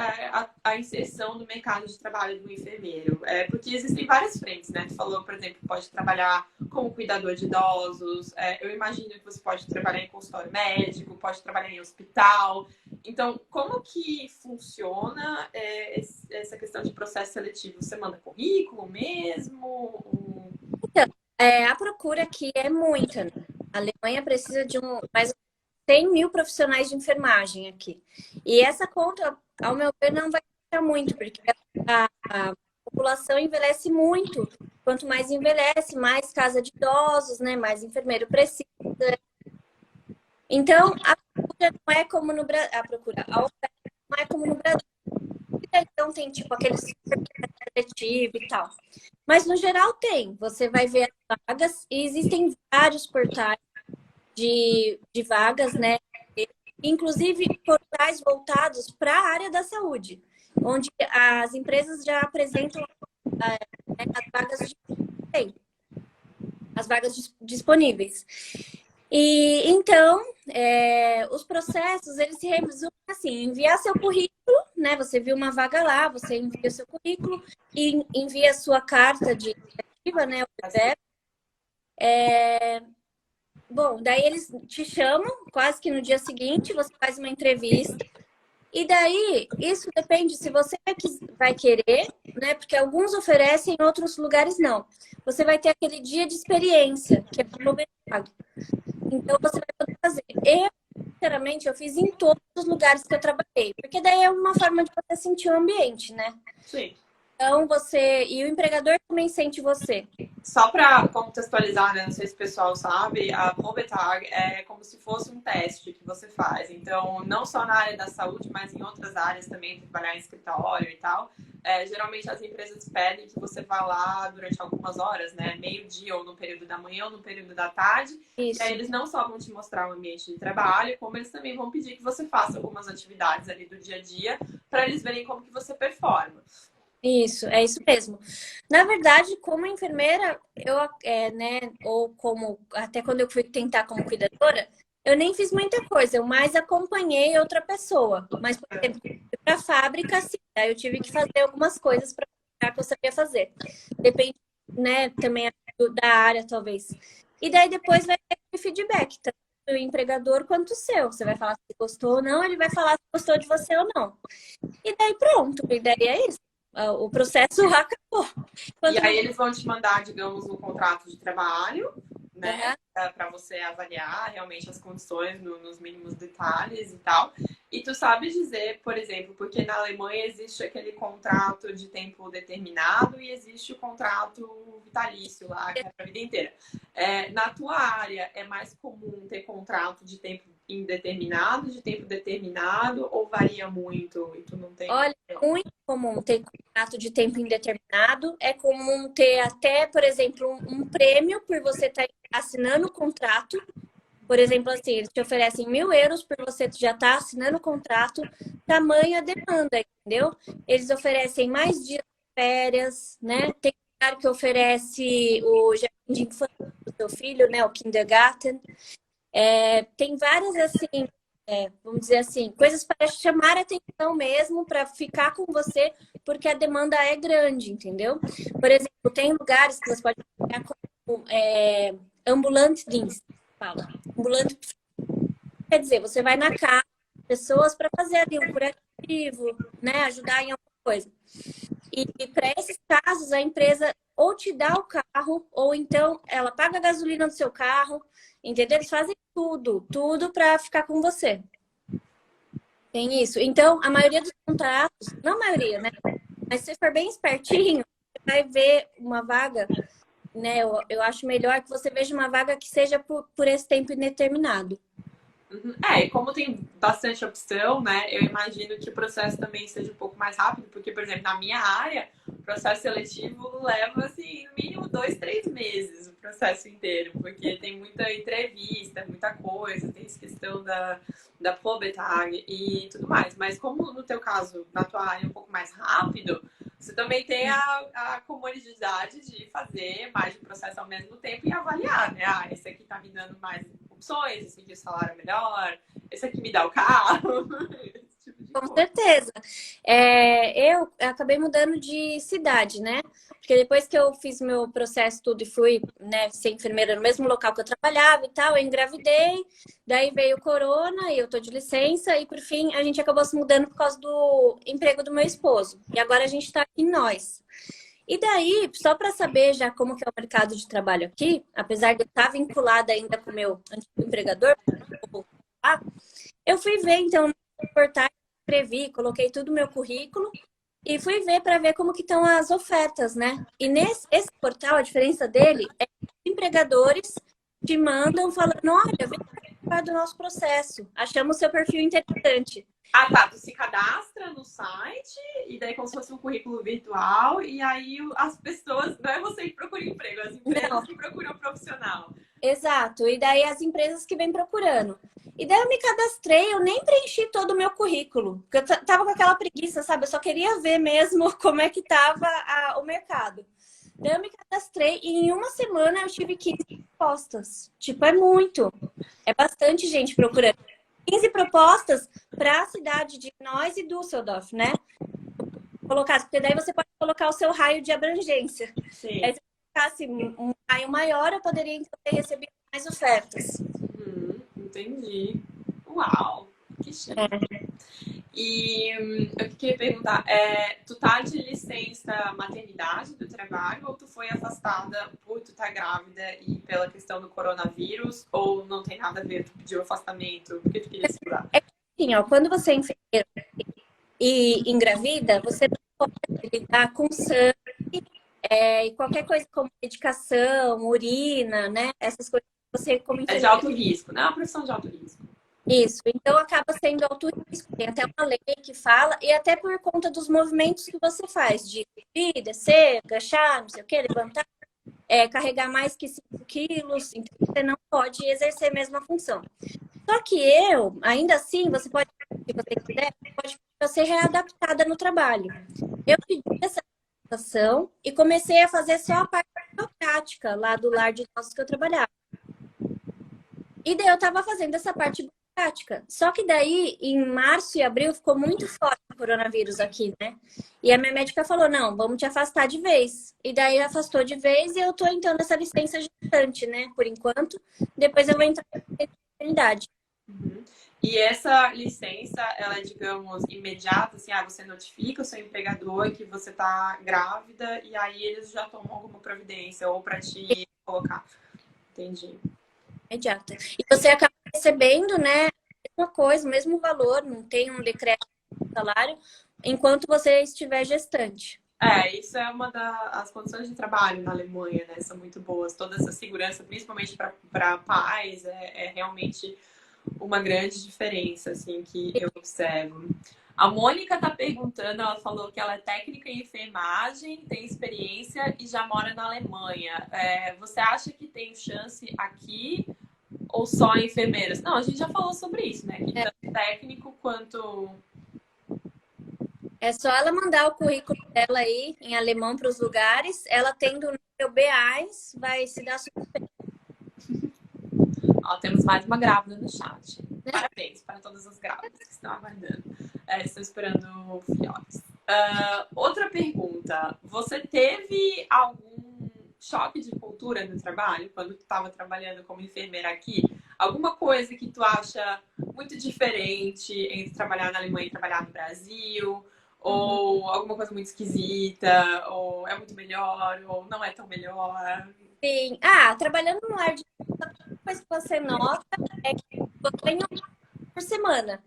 a inserção no mercado de trabalho do enfermeiro? Porque existem várias frentes, né? Tu falou, por exemplo, pode trabalhar como cuidador de idosos, eu imagino que você pode trabalhar em consultório médico, pode trabalhar em hospital. Então, como que funciona essa questão de processo seletivo? Você manda currículo mesmo? Então, a procura aqui é muita, né? A Alemanha precisa de mais 100 mil profissionais de enfermagem aqui. E essa conta, ao meu ver, não vai ser muito, porque a população envelhece muito. Quanto mais envelhece, mais casa de idosos, né? Mais enfermeiro precisa. Então, a procura não é como no Brasil. A oferta não é como no Brasil. Então, tem tipo aquele seletivo e tal. Mas, no geral, tem. Você vai ver as vagas e existem vários portais de vagas, né? Inclusive portais voltados para a área da saúde, onde as empresas já apresentam as vagas disponíveis. E então, os processos, eles se resumem assim: enviar seu currículo, né? Você viu uma vaga lá, você envia seu currículo e envia a sua carta de iniciativa, né? Bom, daí eles te chamam quase que no dia seguinte, você faz uma entrevista. E daí, isso depende se você vai querer, né? Porque alguns oferecem, outros lugares não. Você vai ter aquele dia de experiência, que é prometado. Então, você vai poder fazer. Eu, sinceramente, eu fiz em todos os lugares que eu trabalhei. Porque daí é uma forma de você sentir o ambiente, né? Sim. Então, e o empregador também sente você. Só para contextualizar, né? Não sei se o pessoal sabe, a Probetag é como se fosse um teste que você faz. Então, não só na área da saúde, mas em outras áreas também, trabalhar em escritório e tal. Geralmente as empresas pedem que você vá lá durante algumas horas, né? Meio-dia, ou no período da manhã, ou no período da tarde. Isso. E aí eles não só vão te mostrar o ambiente de trabalho, como eles também vão pedir que você faça algumas atividades ali do dia a dia, para eles verem como que você performa. Isso, é isso mesmo. Na verdade, como enfermeira, né, ou como, até quando eu fui tentar como cuidadora, eu nem fiz muita coisa, eu mais acompanhei outra pessoa. Mas, por exemplo, para a fábrica, sim, daí eu tive que fazer algumas coisas para que eu sabia fazer. Depende, né, também da área, talvez. E daí depois vai ter feedback, tanto do empregador quanto o seu. Você vai falar se gostou ou não, ele vai falar se gostou de você ou não. E daí pronto, e daí é isso. O processo acabou. E aí eles vão te mandar, digamos, um contrato de trabalho, né? Para você avaliar realmente as condições nos mínimos detalhes e tal. E tu sabe dizer, por exemplo, porque na Alemanha existe aquele contrato de tempo determinado e existe o contrato vitalício lá, que é para a vida inteira. Na tua área, é mais comum ter contrato de tempo indeterminado, de tempo determinado, ou varia muito e tu não tem? Olha, é muito comum ter contrato de tempo indeterminado. É comum ter até, por exemplo, um prêmio por você estar assinando o contrato. Por exemplo, assim, eles te oferecem 1.000 € por você já estar assinando o contrato, tamanha demanda, entendeu? Eles oferecem mais dias de férias, né? Tem lugar que oferece o jardim de infância do seu filho, né? O kindergarten. Tem várias, assim, vamos dizer assim, coisas para chamar a atenção mesmo, para ficar com você, porque a demanda é grande, entendeu? Por exemplo, tem lugares que você pode ficar como ambulante dienst, fala. Ambulante, quer dizer, você vai na casa das pessoas para fazer ali um curativo, né? Ajudar em alguma coisa. E para esses casos, a empresa ou te dá o carro, ou então ela paga a gasolina do seu carro, entendeu? Eles fazem tudo para ficar com você. Tem isso. Então, a maioria dos contratos, não a maioria, né? Mas se você for bem espertinho, você vai ver uma vaga, né? Eu acho melhor que você veja uma vaga que seja por esse tempo indeterminado. E como tem bastante opção, né? Eu imagino que o processo também seja um pouco mais rápido, porque, por exemplo, na minha área, o processo seletivo leva, assim, no mínimo 2, 3 meses o processo inteiro, porque tem muita entrevista, muita coisa, tem essa questão da Probetag e tudo mais. Mas como no teu caso, na tua área é um pouco mais rápido, você também tem a comodidade de fazer mais de processo ao mesmo tempo e avaliar, né? Ah, esse aqui tá me dando mais opções, esse aqui o salário é melhor, esse aqui me dá o carro. Esse tipo de Com coisa. certeza. Eu acabei mudando de cidade, né? Porque depois que eu fiz meu processo tudo e fui, né, ser enfermeira no mesmo local que eu trabalhava e tal, eu engravidei, daí veio o corona e eu tô de licença, e por fim a gente acabou se mudando por causa do emprego do meu esposo. E agora a gente tá aqui em nós. E daí, só para saber já como que é o mercado de trabalho aqui, apesar de eu estar vinculada ainda com o meu antigo empregador, eu fui ver então no portal, escrevi, coloquei tudo no meu currículo e fui ver para ver como que estão as ofertas, né? E esse portal, a diferença dele é que os empregadores te mandam falando, olha, vem participar do nosso processo, achamos seu perfil interessante. Ah, tá. Tu se cadastra no site e daí como se fosse um currículo virtual e aí as pessoas, não é você que procura emprego, as empresas Não, que procuram profissional. exato. E daí as empresas que vêm procurando. E daí eu me cadastrei, eu nem preenchi todo o meu currículo, porque eu tava com aquela preguiça, sabe? Eu só queria ver mesmo como é que tava o mercado. Daí eu me cadastrei e em uma semana eu tive 15 propostas. Tipo, é muito. É bastante gente procurando. 15 propostas para a cidade de Neuss e Düsseldorf, né? Colocar, porque daí você pode colocar o seu raio de abrangência. Sim. Aí, se colocasse um raio maior, eu poderia então ter recebido mais ofertas. Entendi. Uau, que chique. É. E eu queria perguntar, tu tá de licença maternidade do trabalho ou tu foi afastada por tu tá grávida e pela questão do coronavírus ou não tem nada a ver, tu pediu afastamento porque tu queria se cuidar? É que assim, ó, quando você é enfermeiro e engravida, você não pode lidar com sangue e qualquer coisa como medicação, urina, né? Essas coisas que você como É de enfermeiro. alto risco, não é uma profissão de alto risco. Isso, então acaba sendo alto risco. Tem até uma lei que fala, e até por conta dos movimentos que você faz, de subir, descer, agachar, não sei o que, levantar, carregar mais que 5 quilos, então você não pode exercer a mesma função. Só que ainda assim, você pode, se você quiser, pode ser readaptada no trabalho. Eu pedi essa adaptação e comecei a fazer só a parte burocrática lá do lar de idosos que eu trabalhava. E daí eu estava fazendo essa parte burocrática. Só que daí, em março e abril, ficou muito forte o coronavírus aqui, né? E a minha médica falou, não, vamos te afastar de vez. E daí afastou de vez e eu tô então nessa licença gestante, né? Por enquanto. Depois eu vou entrar na maternidade. E essa licença, ela é, digamos, imediata, assim, você notifica o seu empregador que você tá grávida e aí eles já tomam alguma providência ou para te colocar. Entendi. Imediata. E você acaba recebendo, né? A mesma coisa, o mesmo valor, não tem um decreto de salário, enquanto você estiver gestante. Isso é uma das condições de trabalho na Alemanha, né? São muito boas. Toda essa segurança, principalmente para pais, é realmente uma grande diferença, assim, que eu observo. A Mônica tá perguntando, ela falou que ela é técnica em enfermagem, tem experiência e já mora na Alemanha. Você acha que tem chance aqui ou só enfermeiras? Não, a gente já falou sobre isso, né? Que tanto técnico quanto... É só ela mandar o currículo dela aí em alemão para os lugares. Ela tendo o nível B1, vai se dar super bem. Ó, temos mais uma grávida no chat. Parabéns para todas as grávidas que estão aguardando. Estão esperando filhotes. Outra pergunta. Você teve algum choque de cultura no trabalho quando tu estava trabalhando como enfermeira aqui? Alguma coisa que tu acha muito diferente entre trabalhar na Alemanha e trabalhar no Brasil? Uhum. ou alguma coisa muito esquisita, ou é muito melhor, ou não é tão melhor? Sim. Trabalhando no lar de a primeira coisa que você nota é que eu banho por semana,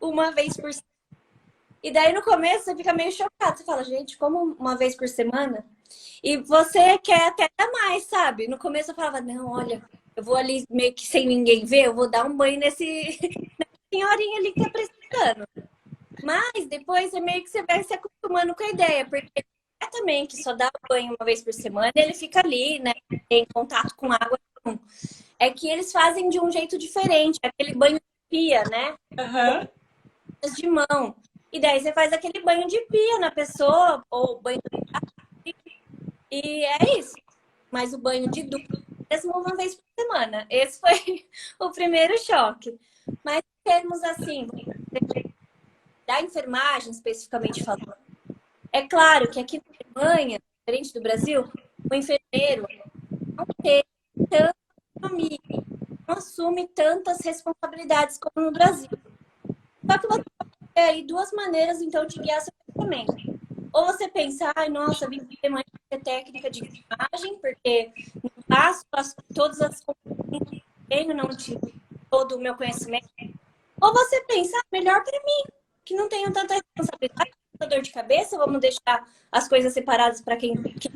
uma vez por semana. E daí no começo você fica meio chocado. Você fala, gente, como uma vez por semana? E você quer até dar mais, sabe? No começo eu falava, não, olha, eu vou ali meio que sem ninguém ver, eu vou dar um banho nesse senhorinha ali que tá precisando. Mas depois é meio que você vai se acostumando com a ideia, porque é também que só dá banho uma vez por semana, ele fica ali, né? Tem contato com água. É que eles fazem de um jeito diferente, aquele banho de pia, né? Aham. De mão. E daí você faz aquele banho de pia na pessoa, ou banho de... E é isso. Mas o banho de dupla, mesmo uma vez por semana. Esse foi o primeiro choque. Mas em termos assim, da enfermagem especificamente falando, é claro que aqui na Alemanha, diferente do Brasil, o enfermeiro não tem tanta família, não assume tantas responsabilidades como no Brasil. Só que você tem aí duas maneiras, então, de guiar seu pensamento. Ou você pensa, ai, nossa, vim ter mais técnica de enfermagem, porque não faço todas as coisas que tenho, não tive todo o meu conhecimento. Ou você pensa, melhor para mim, que não tenho tanta responsabilidade, tanta dor de cabeça, vamos deixar as coisas separadas para quem tem É que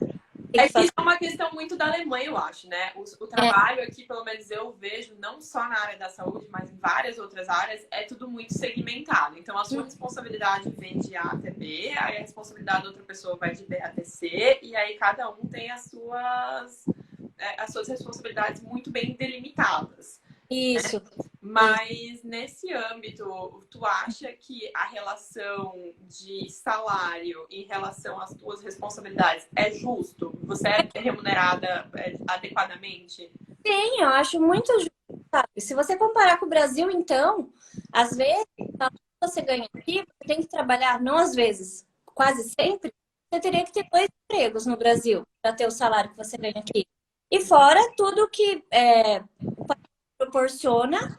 que fazer. isso é uma questão muito da Alemanha, eu acho, né? O É, trabalho aqui, pelo menos eu vejo, não só na área da saúde, mas em várias outras áreas, é tudo muito segmentado. Então, a sua responsabilidade vem de A até B, aí a responsabilidade da outra pessoa vai de B até C, e aí cada um tem as suas responsabilidades muito bem delimitadas. isso. Mas nesse âmbito, tu acha que a relação de salário em relação às tuas responsabilidades é justo? Você é remunerada adequadamente? Sim, eu acho muito justo, sabe? Se você comparar com o Brasil, então, às vezes, você ganha aqui, você tem que trabalhar, não às vezes, quase sempre, você teria que ter dois empregos no Brasil para ter o salário que você ganha aqui. E fora tudo que o país proporciona,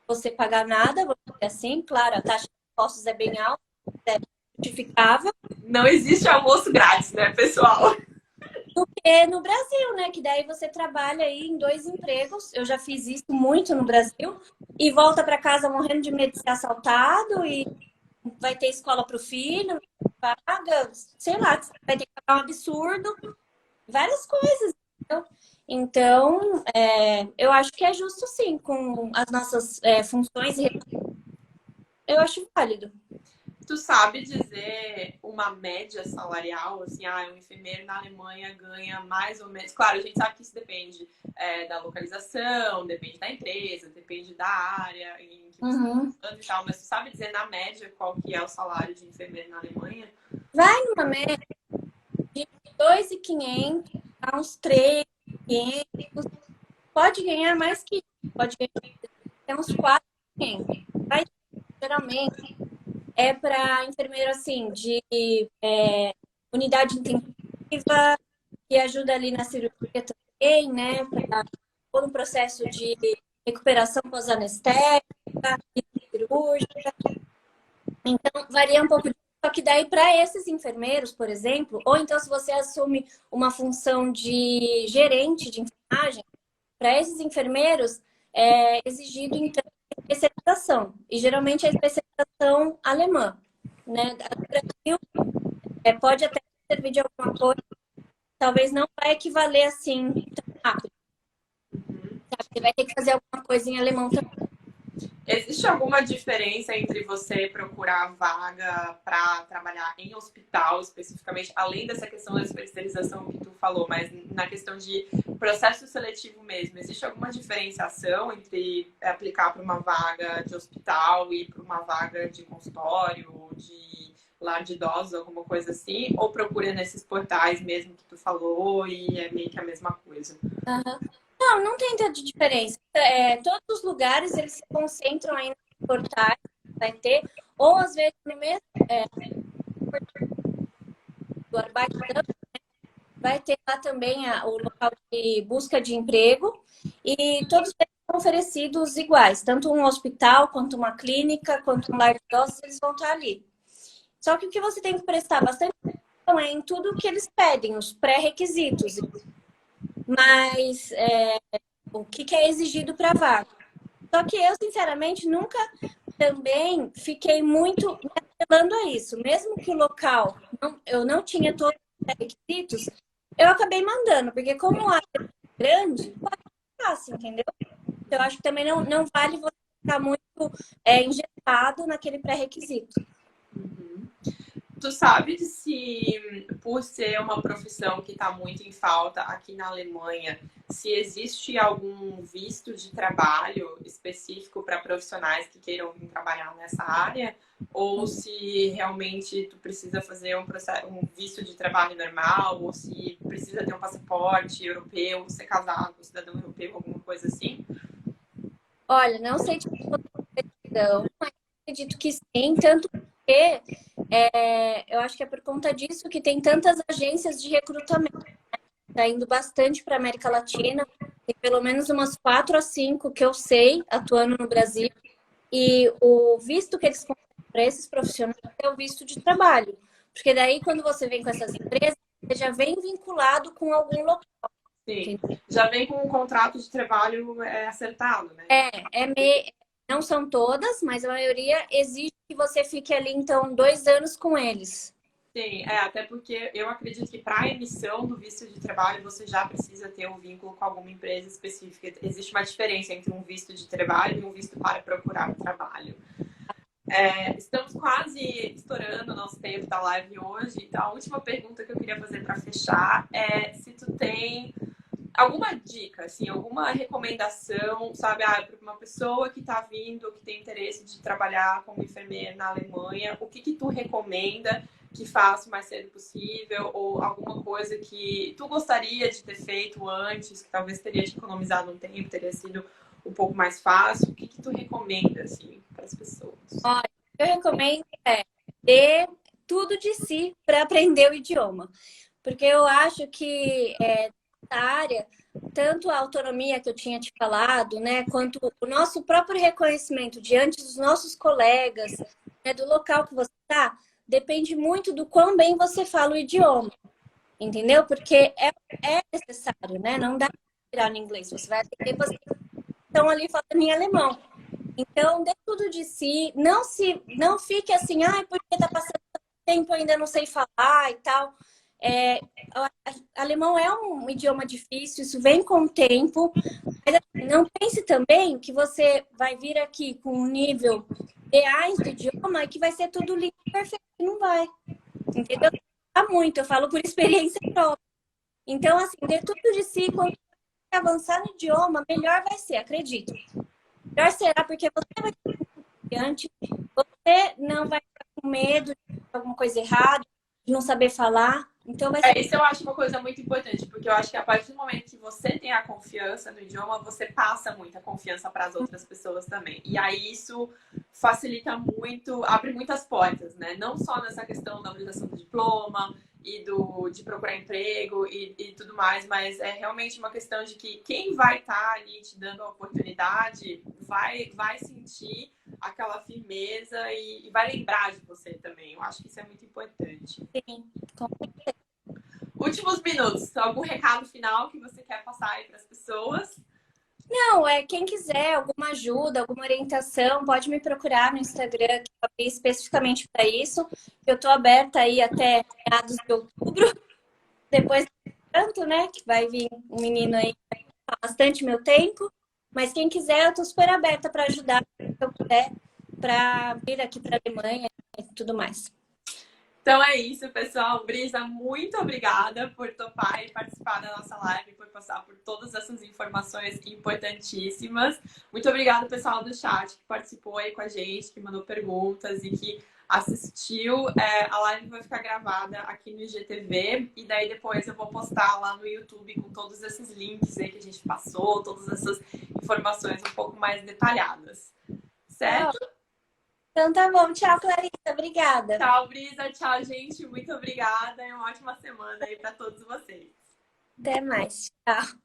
você pagar nada, vamos dizer assim, claro, a taxa de impostos é bem alta, é justificável, Não existe almoço grátis, né, pessoal? do que no Brasil, né? Que daí você trabalha aí em dois empregos. Eu já fiz isso muito no Brasil e volta para casa morrendo de medo de ser assaltado e vai ter escola para o filho, paga, sei lá, vai ter que pagar um absurdo, várias coisas. Entendeu? Então, eu acho que é justo sim, com as nossas funções, eu acho válido. Tu sabe dizer uma média salarial, assim, um enfermeiro na Alemanha ganha mais ou menos. Claro, a gente sabe que isso depende da localização, depende da empresa, depende da área em que você Uhum. está e tal, mas tu sabe dizer na média qual que é o salário de enfermeiro na Alemanha? Vai numa média de 2.500 a uns 3.500. Pode ganhar mais que isso, pode ganhar até uns 4.500. Mas, geralmente, é para enfermeiro, assim, de unidade intensiva, que ajuda ali na cirurgia também, né? Para todo o processo de recuperação pós-anestésica, cirúrgica. Então, varia um pouco disso. Só que daí, para esses enfermeiros, por exemplo, ou então se você assume uma função de gerente de enfermagem, para esses enfermeiros é exigido, então, especialização. E geralmente é a especialização alemã. Né? No Brasil, pode até servir de alguma coisa, talvez não vai equivaler assim tão rápido. Sabe? Você vai ter que fazer alguma coisa em alemão também. Existe alguma diferença entre você procurar vaga para trabalhar em hospital especificamente, além dessa questão da especialização que tu falou, mas na questão de processo seletivo mesmo, existe alguma diferenciação entre aplicar para uma vaga de hospital e para uma vaga de consultório, de lar de idosos, alguma coisa assim? Ou procura nesses portais mesmo que tu falou e é meio que a mesma coisa? Uhum. Não, não tem tanta diferença. Todos os lugares eles se concentram aí nos portais, vai ter, ou às vezes no mesmo do Arbeitsamt, vai ter lá também o local de busca de emprego e todos eles são oferecidos iguais, tanto um hospital, quanto uma clínica, quanto um lar de idosos, eles vão estar ali. Só que o que você tem que prestar bastante atenção é em tudo que eles pedem, os pré-requisitos. Mas o que é exigido para a vaga. Só que eu, sinceramente, nunca também fiquei muito me apelando a isso. Mesmo que o local eu não tinha todos os requisitos, eu acabei mandando, porque como a área é grande, pode ser fácil, entendeu? Então, eu acho que também não vale você ficar muito engessado naquele pré-requisito. Tu sabe se, por ser uma profissão que está muito em falta aqui na Alemanha, se existe algum visto de trabalho específico para profissionais que queiram vir trabalhar nessa área? Ou se realmente tu precisa fazer um visto de trabalho normal? Ou se precisa ter um passaporte europeu, ser casado com um cidadão europeu, alguma coisa assim? Olha, não sei te responder, mas acredito que sim, tanto que eu acho que é por conta disso que tem tantas agências de recrutamento. Está indo bastante para a América Latina, tem pelo menos umas 4 a 5 que eu sei atuando no Brasil. E o visto que eles conseguem para esses profissionais é o visto de trabalho. Porque daí, quando você vem com essas empresas, você já vem vinculado com algum local. Sim, já vem com um contrato de trabalho acertado, né? Não são todas, mas a maioria exige que você fique ali, então, 2 anos com eles. Sim, até porque eu acredito que para a emissão do visto de trabalho você já precisa ter um vínculo com alguma empresa específica. Existe uma diferença entre um visto de trabalho e um visto para procurar trabalho. Estamos quase estourando o nosso tempo da live hoje, então a última pergunta que eu queria fazer para fechar é se tu tem alguma dica, assim, alguma recomendação, sabe, para uma pessoa que está vindo, que tem interesse de trabalhar como enfermeira na Alemanha, o que tu recomenda que faça o mais cedo possível, ou alguma coisa que tu gostaria de ter feito antes, que talvez teria te economizado um tempo, teria sido um pouco mais fácil, o que tu recomenda, assim, para as pessoas? Olha, eu recomendo ter tudo de si para aprender o idioma. Porque eu acho que nessa área, tanto a autonomia que eu tinha te falado, né, quanto o nosso próprio reconhecimento diante dos nossos colegas, né, do local que você está, depende muito do quão bem você fala o idioma, entendeu? Porque é necessário, né? Não dá para virar no inglês. Você vai atender vocês que estão ali falando em alemão. Então, dê tudo de si. Não fique assim, porque tá passando tempo, eu ainda não sei falar e tal. Alemão é um idioma difícil, isso vem com o tempo. Mas assim, não pense também que você vai vir aqui com um nível B1 do idioma e que vai ser tudo lindo e perfeito. Não vai. Entendeu? Dá muito, eu falo por experiência própria. Então, assim, dê tudo de si. Quanto mais avançar no idioma, melhor vai ser, acredito. Melhor será porque você vai ser confiante, você não vai ficar com medo de alguma coisa errada, de não saber falar. Então vai ser... Isso eu acho uma coisa muito importante, porque eu acho que a partir do momento que você tem a confiança no idioma, você passa muita confiança para as outras pessoas também. E aí isso facilita muito, abre muitas portas, né? Não só nessa questão da validação do diploma e de procurar emprego e tudo mais, mas é realmente uma questão de que quem vai estar ali te dando a oportunidade vai sentir aquela firmeza e vai lembrar de você também. Eu acho que isso é muito importante. Sim, com certeza. Últimos minutos, algum recado final que você quer passar aí para as pessoas? Não, quem quiser alguma ajuda, alguma orientação, pode me procurar no Instagram, que eu abri especificamente para isso. Eu estou aberta aí até meados de outubro. Depois, tanto, né, que vai vir um menino aí bastante meu tempo. Mas quem quiser, eu estou super aberta para ajudar, se eu puder, para vir aqui para a Alemanha e tudo mais. Então é isso, pessoal. Brisa, muito obrigada por topar e participar da nossa live, por passar por todas essas informações importantíssimas. Muito obrigada, pessoal do chat, que participou aí com a gente, que mandou perguntas e que assistiu. A live vai ficar gravada aqui no IGTV e daí depois eu vou postar lá no YouTube com todos esses links aí que a gente passou, todas essas informações um pouco mais detalhadas. Certo? Então tá bom. Tchau, Clarissa. Obrigada. Tchau, Brisa. Tchau, gente. Muito obrigada e uma ótima semana aí para todos vocês. Até mais. Tchau.